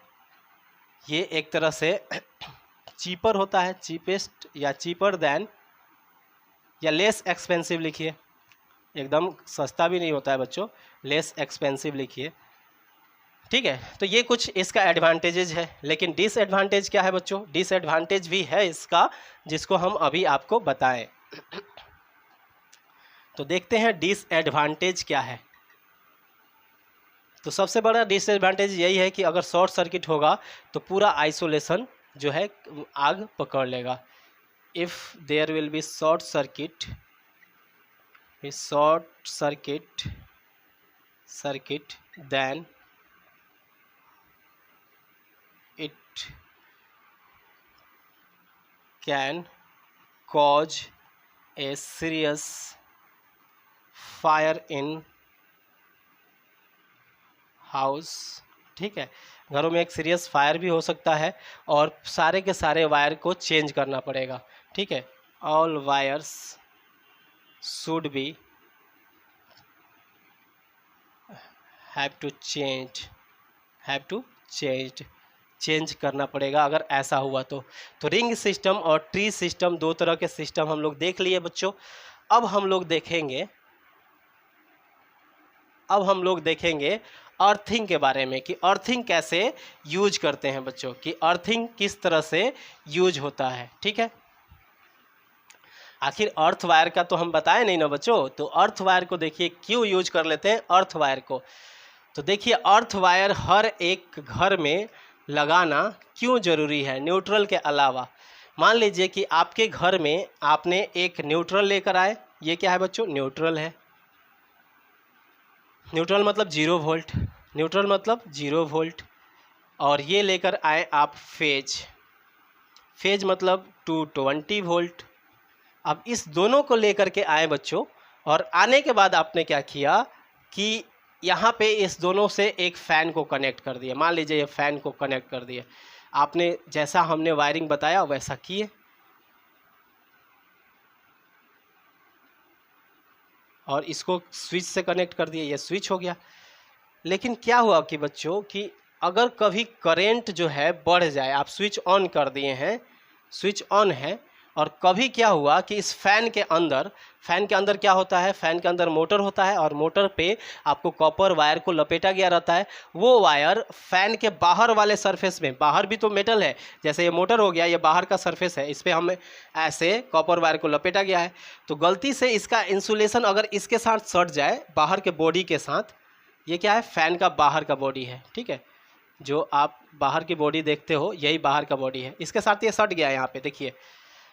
Speaker 1: ये एक तरह से चीपर होता है, चीपेस्ट या चीपर देन, या लेस एक्सपेंसिव लिखिए, एकदम सस्ता भी नहीं होता है बच्चों, लेस एक्सपेंसिव लिखिए, ठीक है। तो ये कुछ इसका एडवांटेजेज है। लेकिन डिसएडवांटेज क्या है बच्चों? डिसएडवांटेज भी है इसका, जिसको हम अभी आपको बताएं। तो देखते हैं डिसएडवांटेज क्या है। तो सबसे बड़ा डिसएडवांटेज यही है कि अगर शॉर्ट सर्किट होगा तो पूरा आइसोलेशन जो है आग पकड़ लेगा। If there will be short circuit then it can cause a serious fire in house, ठीक है। घरों में एक सीरियस फायर भी हो सकता है और सारे के सारे वायर को चेंज करना पड़ेगा, ठीक है, all wires should be have to change करना पड़ेगा अगर ऐसा हुआ तो रिंग सिस्टम और ट्री सिस्टम, दो तरह के सिस्टम हम लोग देख लिए बच्चों। अब हम लोग देखेंगे अर्थिंग के बारे में कि अर्थिंग कैसे यूज करते हैं बच्चों, कि अर्थिंग किस तरह से यूज होता है। ठीक है, आखिर अर्थ वायर का तो हम बताए नहीं ना बच्चों, तो अर्थ वायर को देखिए क्यों यूज कर लेते हैं अर्थ वायर को। तो देखिए अर्थ वायर हर एक घर में लगाना क्यों ज़रूरी है न्यूट्रल के अलावा। मान लीजिए कि आपके घर में आपने एक न्यूट्रल लेकर आए, ये क्या है बच्चों, न्यूट्रल है। न्यूट्रल मतलब 0 वोल्ट, न्यूट्रल मतलब 0 वोल्ट। और ये लेकर आए आप फेज मतलब 220 वोल्ट। अब इस दोनों को लेकर के आए बच्चों, और आने के बाद आपने क्या किया कि यहाँ पे इस दोनों से एक फ़ैन को कनेक्ट कर दिया। मान लीजिए ये फ़ैन को कनेक्ट कर दिया आपने, जैसा हमने वायरिंग बताया वैसा किए, और इसको स्विच से कनेक्ट कर दिए, ये स्विच हो गया। लेकिन क्या हुआ कि बच्चों कि अगर कभी करंट जो है बढ़ जाए, आप स्विच ऑन कर दिए हैं, स्विच ऑन है, और कभी क्या हुआ कि इस फ़ैन के अंदर क्या होता है, फ़ैन के अंदर मोटर होता है, और मोटर पे आपको कॉपर वायर को लपेटा गया रहता है। वो वायर फ़ैन के बाहर वाले सरफेस में, बाहर भी तो मेटल है, जैसे ये मोटर हो गया, ये बाहर का सरफेस है, इस पर हमें ऐसे कॉपर वायर को लपेटा गया है। तो गलती से इसका इंसुलेशन अगर इसके साथ सट जाए, बाहर के बॉडी के साथ, ये क्या है, फ़ैन का बाहर का बॉडी है। ठीक है, जो आप बाहर की बॉडी देखते हो यही बाहर का बॉडी है, इसके साथ ये सट गया है यहाँ पे देखिए।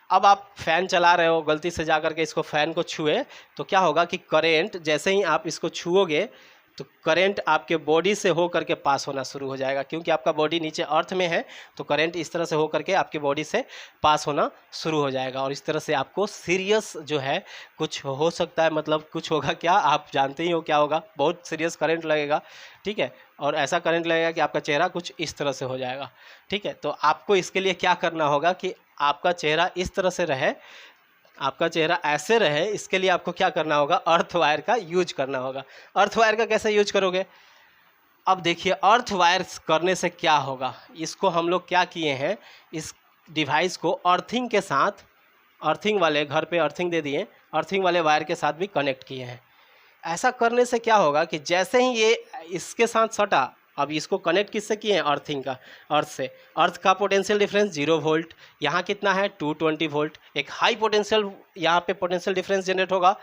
Speaker 1: अब आप फ़ैन चला रहे हो, गलती से जा कर के इसको फ़ैन को छुए, तो क्या होगा कि करंट जैसे ही आप इसको छुओगे तो करंट आपके बॉडी से हो करके पास होना शुरू हो जाएगा, क्योंकि आपका बॉडी नीचे अर्थ में है, तो करंट इस तरह से हो करके आपकी बॉडी से पास होना शुरू हो जाएगा। और इस तरह से आपको सीरियस जो है कुछ हो सकता है, मतलब कुछ होगा क्या, आप जानते ही हो क्या होगा, बहुत सीरियस करंट लगेगा। ठीक है, और ऐसा करंट लगेगा कि आपका चेहरा कुछ इस तरह से हो जाएगा। ठीक है, तो आपको इसके लिए क्या करना होगा कि आपका चेहरा इस तरह से रहे, आपका चेहरा ऐसे रहे, इसके लिए आपको क्या करना होगा, अर्थ वायर का यूज करना होगा। अर्थ वायर का कैसे यूज करोगे, अब देखिए अर्थ वायर करने से क्या होगा। इसको हम लोग क्या किए हैं, इस डिवाइस को अर्थिंग के साथ, अर्थिंग वाले घर पे अर्थिंग दे दिए, अर्थिंग वाले वायर के साथ भी कनेक्ट किए हैं। ऐसा करने से क्या होगा कि जैसे ही ये इसके साथ सटा, अब इसको कनेक्ट किससे किए हैं, अर्थिंग का, अर्थ से। अर्थ का पोटेंशियल डिफरेंस 0 वोल्ट, यहाँ कितना है 220 वोल्ट। एक हाई पोटेंशियल यहाँ पे पोटेंशियल डिफरेंस जनरेट होगा।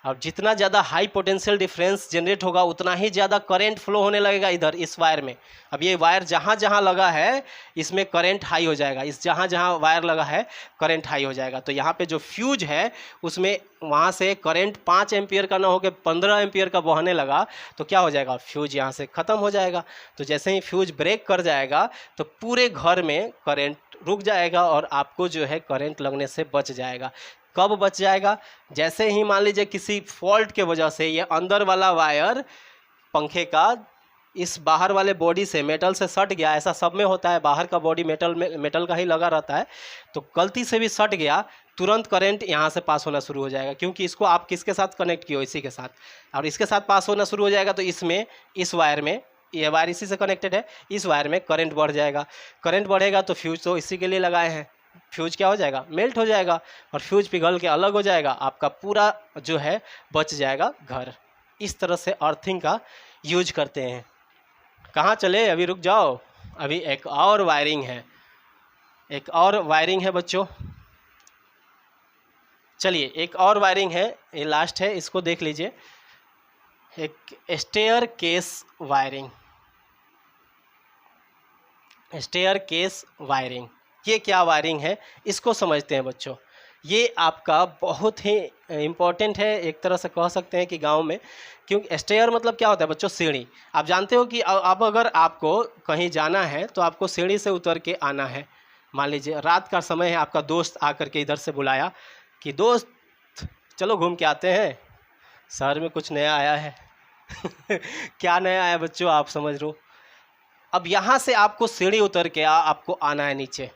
Speaker 1: अब जितना ज़्यादा हाई पोटेंशियल डिफरेंस जनरेट होगा उतना ही ज़्यादा करंट फ्लो होने लगेगा इधर इस वायर में। अब ये वायर जहाँ जहाँ लगा है इसमें करंट हाई हो जाएगा, इस जहाँ जहाँ वायर लगा है करंट हाई हो जाएगा। तो यहाँ पे जो फ्यूज है उसमें वहाँ से करंट 5 एम्पियर का ना होकर 15 एम्पियर का बहने लगा, तो क्या हो जाएगा, फ्यूज यहाँ से ख़त्म हो जाएगा। तो जैसे ही फ्यूज ब्रेक कर जाएगा तो पूरे घर में करंट रुक जाएगा और आपको जो है करंट लगने से बच जाएगा। कब बच जाएगा, जैसे ही मान लीजिए किसी फॉल्ट के वजह से ये अंदर वाला वायर पंखे का इस बाहर वाले बॉडी से, मेटल से सट गया, ऐसा सब में होता है, बाहर का बॉडी मेटल का ही लगा रहता है, तो गलती से भी सट गया, तुरंत करंट यहाँ से पास होना शुरू हो जाएगा, क्योंकि इसको आप किसके साथ कनेक्ट किए हो, इसी के साथ, और इसके साथ पास होना शुरू हो जाएगा। तो इसमें, इस वायर में, ये वायर इसी से कनेक्टेड है, इस वायर में करंट बढ़ जाएगा। करंट बढ़ेगा तो फ्यूज तो इसी के लिए लगाए हैं, फ्यूज क्या हो जाएगा, मेल्ट हो जाएगा, और फ्यूज पिघल के अलग हो जाएगा, आपका पूरा जो है बच जाएगा घर। इस तरह से अर्थिंग का यूज करते हैं। कहाँ चले, अभी रुक जाओ, अभी एक और वायरिंग है, एक और वायरिंग है बच्चों। चलिए एक और वायरिंग है, ये लास्ट है, इसको देख लीजिए। एक staircase wiring, staircase wiring, ये क्या वायरिंग है इसको समझते हैं बच्चों। ये आपका बहुत ही इम्पोर्टेंट है, एक तरह से कह सकते हैं कि गांव में, क्योंकि स्टेयर मतलब क्या होता है बच्चों, सीढ़ी। आप जानते हो कि अब अगर आपको कहीं जाना है तो आपको सीढ़ी से उतर के आना है। मान लीजिए रात का समय है, आपका दोस्त आकर के इधर से बुलाया कि दोस्त चलो घूम के आते हैं, शहर में कुछ नया आया है क्या नया आया बच्चों, आप समझ लो। अब यहाँ से आपको सीढ़ी उतर के आपको आना है नीचे,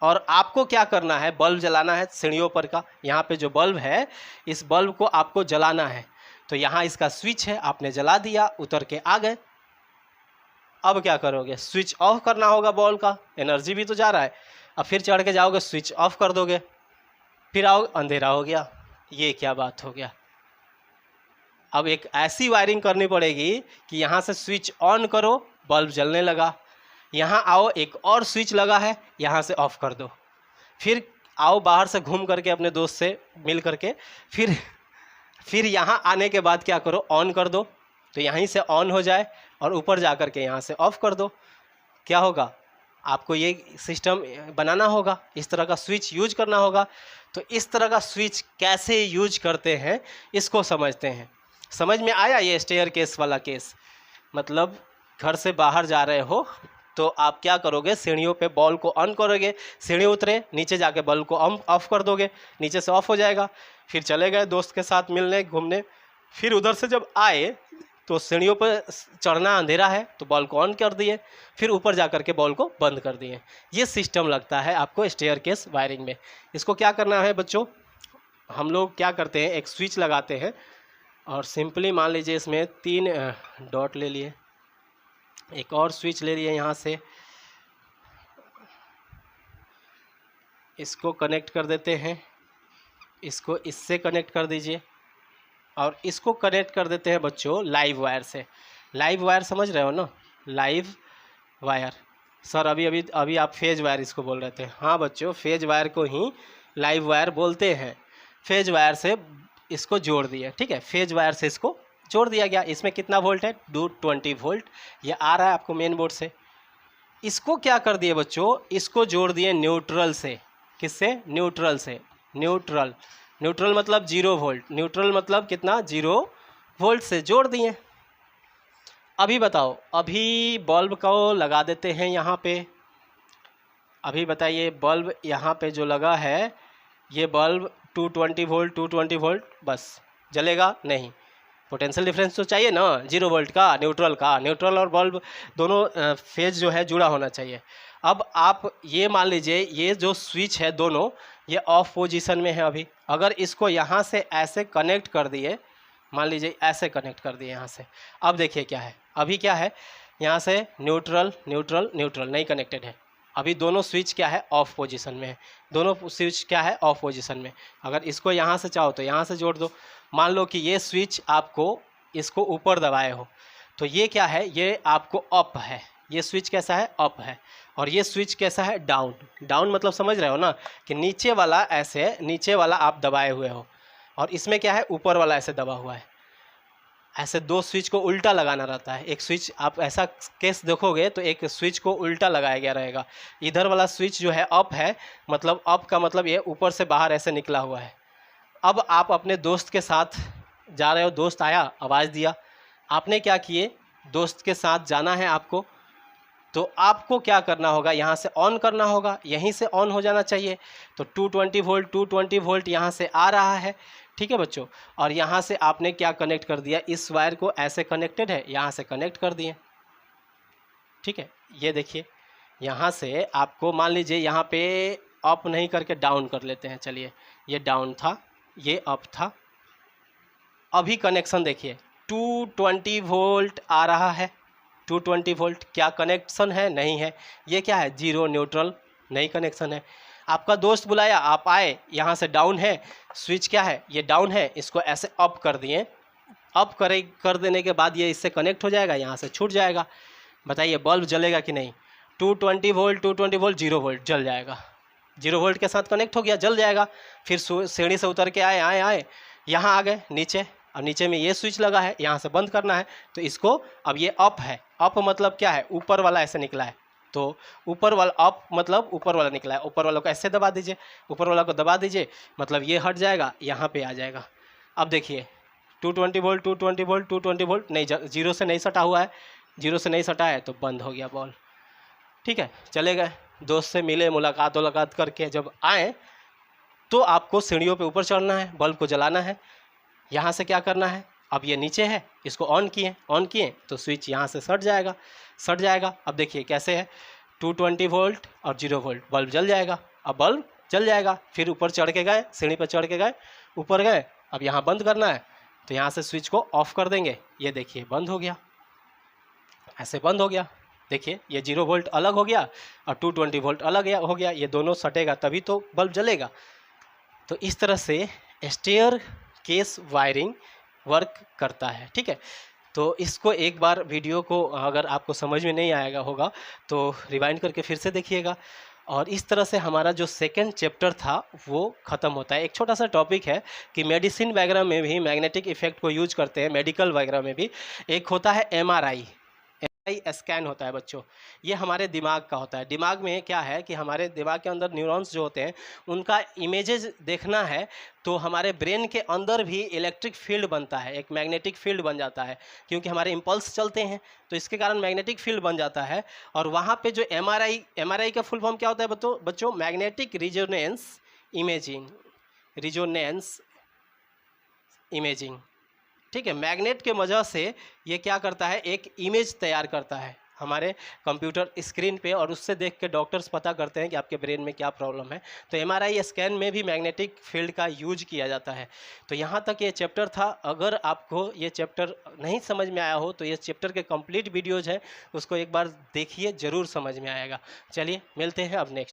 Speaker 1: और आपको क्या करना है, बल्ब जलाना है सीढ़ियों पर का। यहाँ पे जो बल्ब है, इस बल्ब को आपको जलाना है। तो यहाँ इसका स्विच है, आपने जला दिया, उतर के आ गए। अब क्या करोगे, स्विच ऑफ करना होगा बल्ब का, एनर्जी भी तो जा रहा है। अब फिर चढ़ के जाओगे, स्विच ऑफ कर दोगे, फिर आओ, अंधेरा हो गया। ये क्या बात हो गया। अब एक ऐसी वायरिंग करनी पड़ेगी कि यहाँ से स्विच ऑन करो, बल्ब जलने लगा। यहाँ आओ, एक और स्विच लगा है, यहाँ से ऑफ कर दो। फिर आओ बाहर से घूम करके अपने दोस्त से मिल करके, फिर यहाँ आने के बाद क्या करो, ऑन कर दो। तो यहीं से ऑन हो जाए और ऊपर जा कर के यहाँ से ऑफ कर दो। क्या होगा, आपको ये सिस्टम बनाना होगा, इस तरह का स्विच यूज करना होगा। तो इस तरह का स्विच कैसे यूज करते हैं इसको समझते हैं। समझ में आया ये स्टेयर केस वाला केस? मतलब घर से बाहर जा रहे हो तो आप क्या करोगे, सीढ़ियों पे बॉल को ऑन करोगे, सीढ़ी उतरे, नीचे जाके बल्ब को ऑफ कर दोगे, नीचे से ऑफ हो जाएगा। फिर चले गए दोस्त के साथ मिलने घूमने, फिर उधर से जब आए तो सीढ़ियों पर चढ़ना अंधेरा है तो बॉल को ऑन कर दिए, फिर ऊपर जा कर के बॉल को बंद कर दिए। ये सिस्टम लगता है आपको स्टेयर केस वायरिंग में। इसको क्या करना है बच्चों, हम लोग क्या करते हैं, एक स्विच लगाते हैं और सिंपली मान लीजिए इसमें 3 डॉट ले लिए, एक और स्विच ले लिए, यहाँ से इसको कनेक्ट कर देते हैं, इसको इससे कनेक्ट कर दीजिए और इसको कनेक्ट कर देते हैं बच्चों लाइव वायर से। लाइव वायर समझ रहे हो ना, लाइव वायर। सर अभी आप फेज वायर इसको बोल रहे थे। हाँ बच्चों, फेज वायर को ही लाइव वायर बोलते हैं। फेज वायर से इसको जोड़ दिए, ठीक है, फेज वायर से इसको जोड़ दिया गया। इसमें कितना वोल्ट है, 220 वोल्ट ये आ रहा है आपको मेन बोर्ड से। इसको क्या कर दिए बच्चों, इसको जोड़ दिए न्यूट्रल से। किससे, न्यूट्रल से। न्यूट्रल मतलब 0 वोल्ट, न्यूट्रल मतलब कितना, 0 वोल्ट से जोड़ दिए। अभी बताओ, अभी बल्ब को लगा देते हैं यहाँ पे। अभी बताइए, बल्ब यहाँ पे जो लगा है, ये बल्ब 220 वोल्ट बस जलेगा नहीं। पोटेंशियल डिफरेंस तो चाहिए ना 0 वोल्ट का, न्यूट्रल और बल्ब दोनों फेज जो है जुड़ा होना चाहिए। अब आप ये मान लीजिए, ये जो स्विच है दोनों ये ऑफ पोजीशन में है अभी। अगर इसको यहाँ से ऐसे कनेक्ट कर दिए, मान लीजिए ऐसे कनेक्ट कर दिए यहाँ से, अब देखिए क्या है, अभी क्या है, यहाँ से न्यूट्रल नहीं कनेक्टेड है। अभी दोनों स्विच क्या है, ऑफ पोजीशन में है। दोनों स्विच क्या है, ऑफ पोजीशन में। अगर इसको यहाँ से चाहो तो यहाँ से जोड़ दो। मान लो कि ये स्विच आपको इसको ऊपर दबाए हो, तो ये क्या है, ये आपको अप है। ये स्विच कैसा है, अप है। और ये स्विच कैसा है, डाउन मतलब समझ रहे हो ना, कि नीचे वाला ऐसे, नीचे वाला आप दबाए हुए हो और इसमें क्या है, ऊपर वाला ऐसे दबा हुआ है। ऐसे 2 स्विच को उल्टा लगाना रहता है। एक स्विच आप ऐसा केस देखोगे तो एक स्विच को उल्टा लगाया गया रहेगा। इधर वाला स्विच जो है अप है, मतलब अप का मतलब ये ऊपर से बाहर ऐसे निकला हुआ है। अब आप अपने दोस्त के साथ जा रहे हो, दोस्त आया, आवाज़ दिया, आपने क्या किए, दोस्त के साथ जाना है आपको, तो आपको क्या करना होगा, यहाँ से ऑन करना होगा, यहीं से ऑन हो जाना चाहिए। तो 220 वोल्ट यहाँ से आ रहा है, ठीक है बच्चों। और यहाँ से आपने क्या कनेक्ट कर दिया, इस वायर को ऐसे कनेक्टेड है, यहाँ से कनेक्ट कर दिए, ठीक है। ये देखिए, यहाँ से आपको मान लीजिए यहाँ पे अप नहीं करके डाउन कर लेते हैं। चलिए, ये डाउन था, ये अप था। अभी कनेक्शन देखिए, 220 वोल्ट आ रहा है। 220 वोल्ट क्या कनेक्शन है, नहीं है। ये क्या है, 0 न्यूट्रल नहीं कनेक्शन है। आपका दोस्त बुलाया, आप आए, यहाँ से डाउन है, स्विच क्या है, ये डाउन है, इसको ऐसे अप कर दिए। अप कर देने के बाद ये इससे कनेक्ट हो जाएगा, यहाँ से छूट जाएगा। बताइए बल्ब जलेगा कि नहीं, 220 वोल्ट 0 वोल्ट जल जाएगा। 0 वोल्ट के साथ कनेक्ट हो गया, जल जाएगा। फिर सीढ़ी से उतर के आए, यहाँ आ गए नीचे, और नीचे में ये स्विच लगा है, यहाँ से बंद करना है। तो इसको, अब ये अप है, अप मतलब क्या है, ऊपर वाला ऐसे निकला है, तो ऊपर वाला अप मतलब ऊपर वाला निकला है, ऊपर वाला को ऐसे दबा दीजिए, ऊपर वाला को दबा दीजिए, मतलब ये हट जाएगा, यहाँ पे आ जाएगा। अब देखिए 220 वोल्ट नहीं, 0 से नहीं सटा हुआ है, 0 से नहीं सटा है तो बंद हो गया बॉल, ठीक है। चले गए, दोस्त से मिले, मुलाकात करके जब आए तो आपको सीढ़ियों पे ऊपर चढ़ना है, बल्ब को जलाना है। यहाँ से क्या करना है, अब ये नीचे है, इसको ऑन किए तो स्विच यहाँ से सट जाएगा। अब देखिए कैसे है, 220 वोल्ट और 0 वोल्ट, बल्ब जल जाएगा। अब बल्ब जल जाएगा, फिर ऊपर चढ़ के गए, सीढ़ी पर चढ़ के गए, ऊपर गए, अब यहाँ बंद करना है तो यहाँ से स्विच को ऑफ कर देंगे, ये देखिए बंद हो गया, ऐसे बंद हो गया। देखिए ये 0 वोल्ट अलग हो गया और 220 वोल्ट अलग हो गया, ये दोनों सटेगा तभी तो बल्ब जलेगा। तो इस तरह से स्टेयर केस वायरिंग वर्क करता है, ठीक है। तो इसको एक बार वीडियो को अगर आपको समझ में नहीं आएगा होगा तो रिवाइंड करके फिर से देखिएगा। और इस तरह से हमारा जो सेकंड चैप्टर था वो ख़त्म होता है। एक छोटा सा टॉपिक है कि मेडिसिन वगैरह में भी मैग्नेटिक इफेक्ट को यूज करते हैं, मेडिकल वगैरह में भी। एक होता है MRI स्कैन होता है बच्चों, ये हमारे दिमाग का होता है। दिमाग में क्या है कि हमारे दिमाग के अंदर न्यूरॉन्स जो होते हैं उनका इमेजेस देखना है तो हमारे ब्रेन के अंदर भी इलेक्ट्रिक फील्ड बनता है, एक मैग्नेटिक फील्ड बन जाता है, क्योंकि हमारे इम्पल्स चलते हैं तो इसके कारण मैग्नेटिक फील्ड बन जाता है। और वहाँ पे जो MRI का फुल फॉर्म क्या होता है बच्चों? मैग्नेटिक रिजोनेंस इमेजिंग, ठीक है। मैग्नेट के वजह से ये क्या करता है, एक इमेज तैयार करता है हमारे कंप्यूटर स्क्रीन पे, और उससे देख के डॉक्टर्स पता करते हैं कि आपके ब्रेन में क्या प्रॉब्लम है। तो MRI स्कैन में भी मैग्नेटिक फील्ड का यूज किया जाता है। तो यहाँ तक ये चैप्टर था। अगर आपको ये चैप्टर नहीं समझ में आया हो तो ये चैप्टर के कंप्लीट वीडियोज़ हैं, उसको एक बार देखिए, ज़रूर समझ में आएगा। चलिए मिलते हैं अब नेक्स्ट।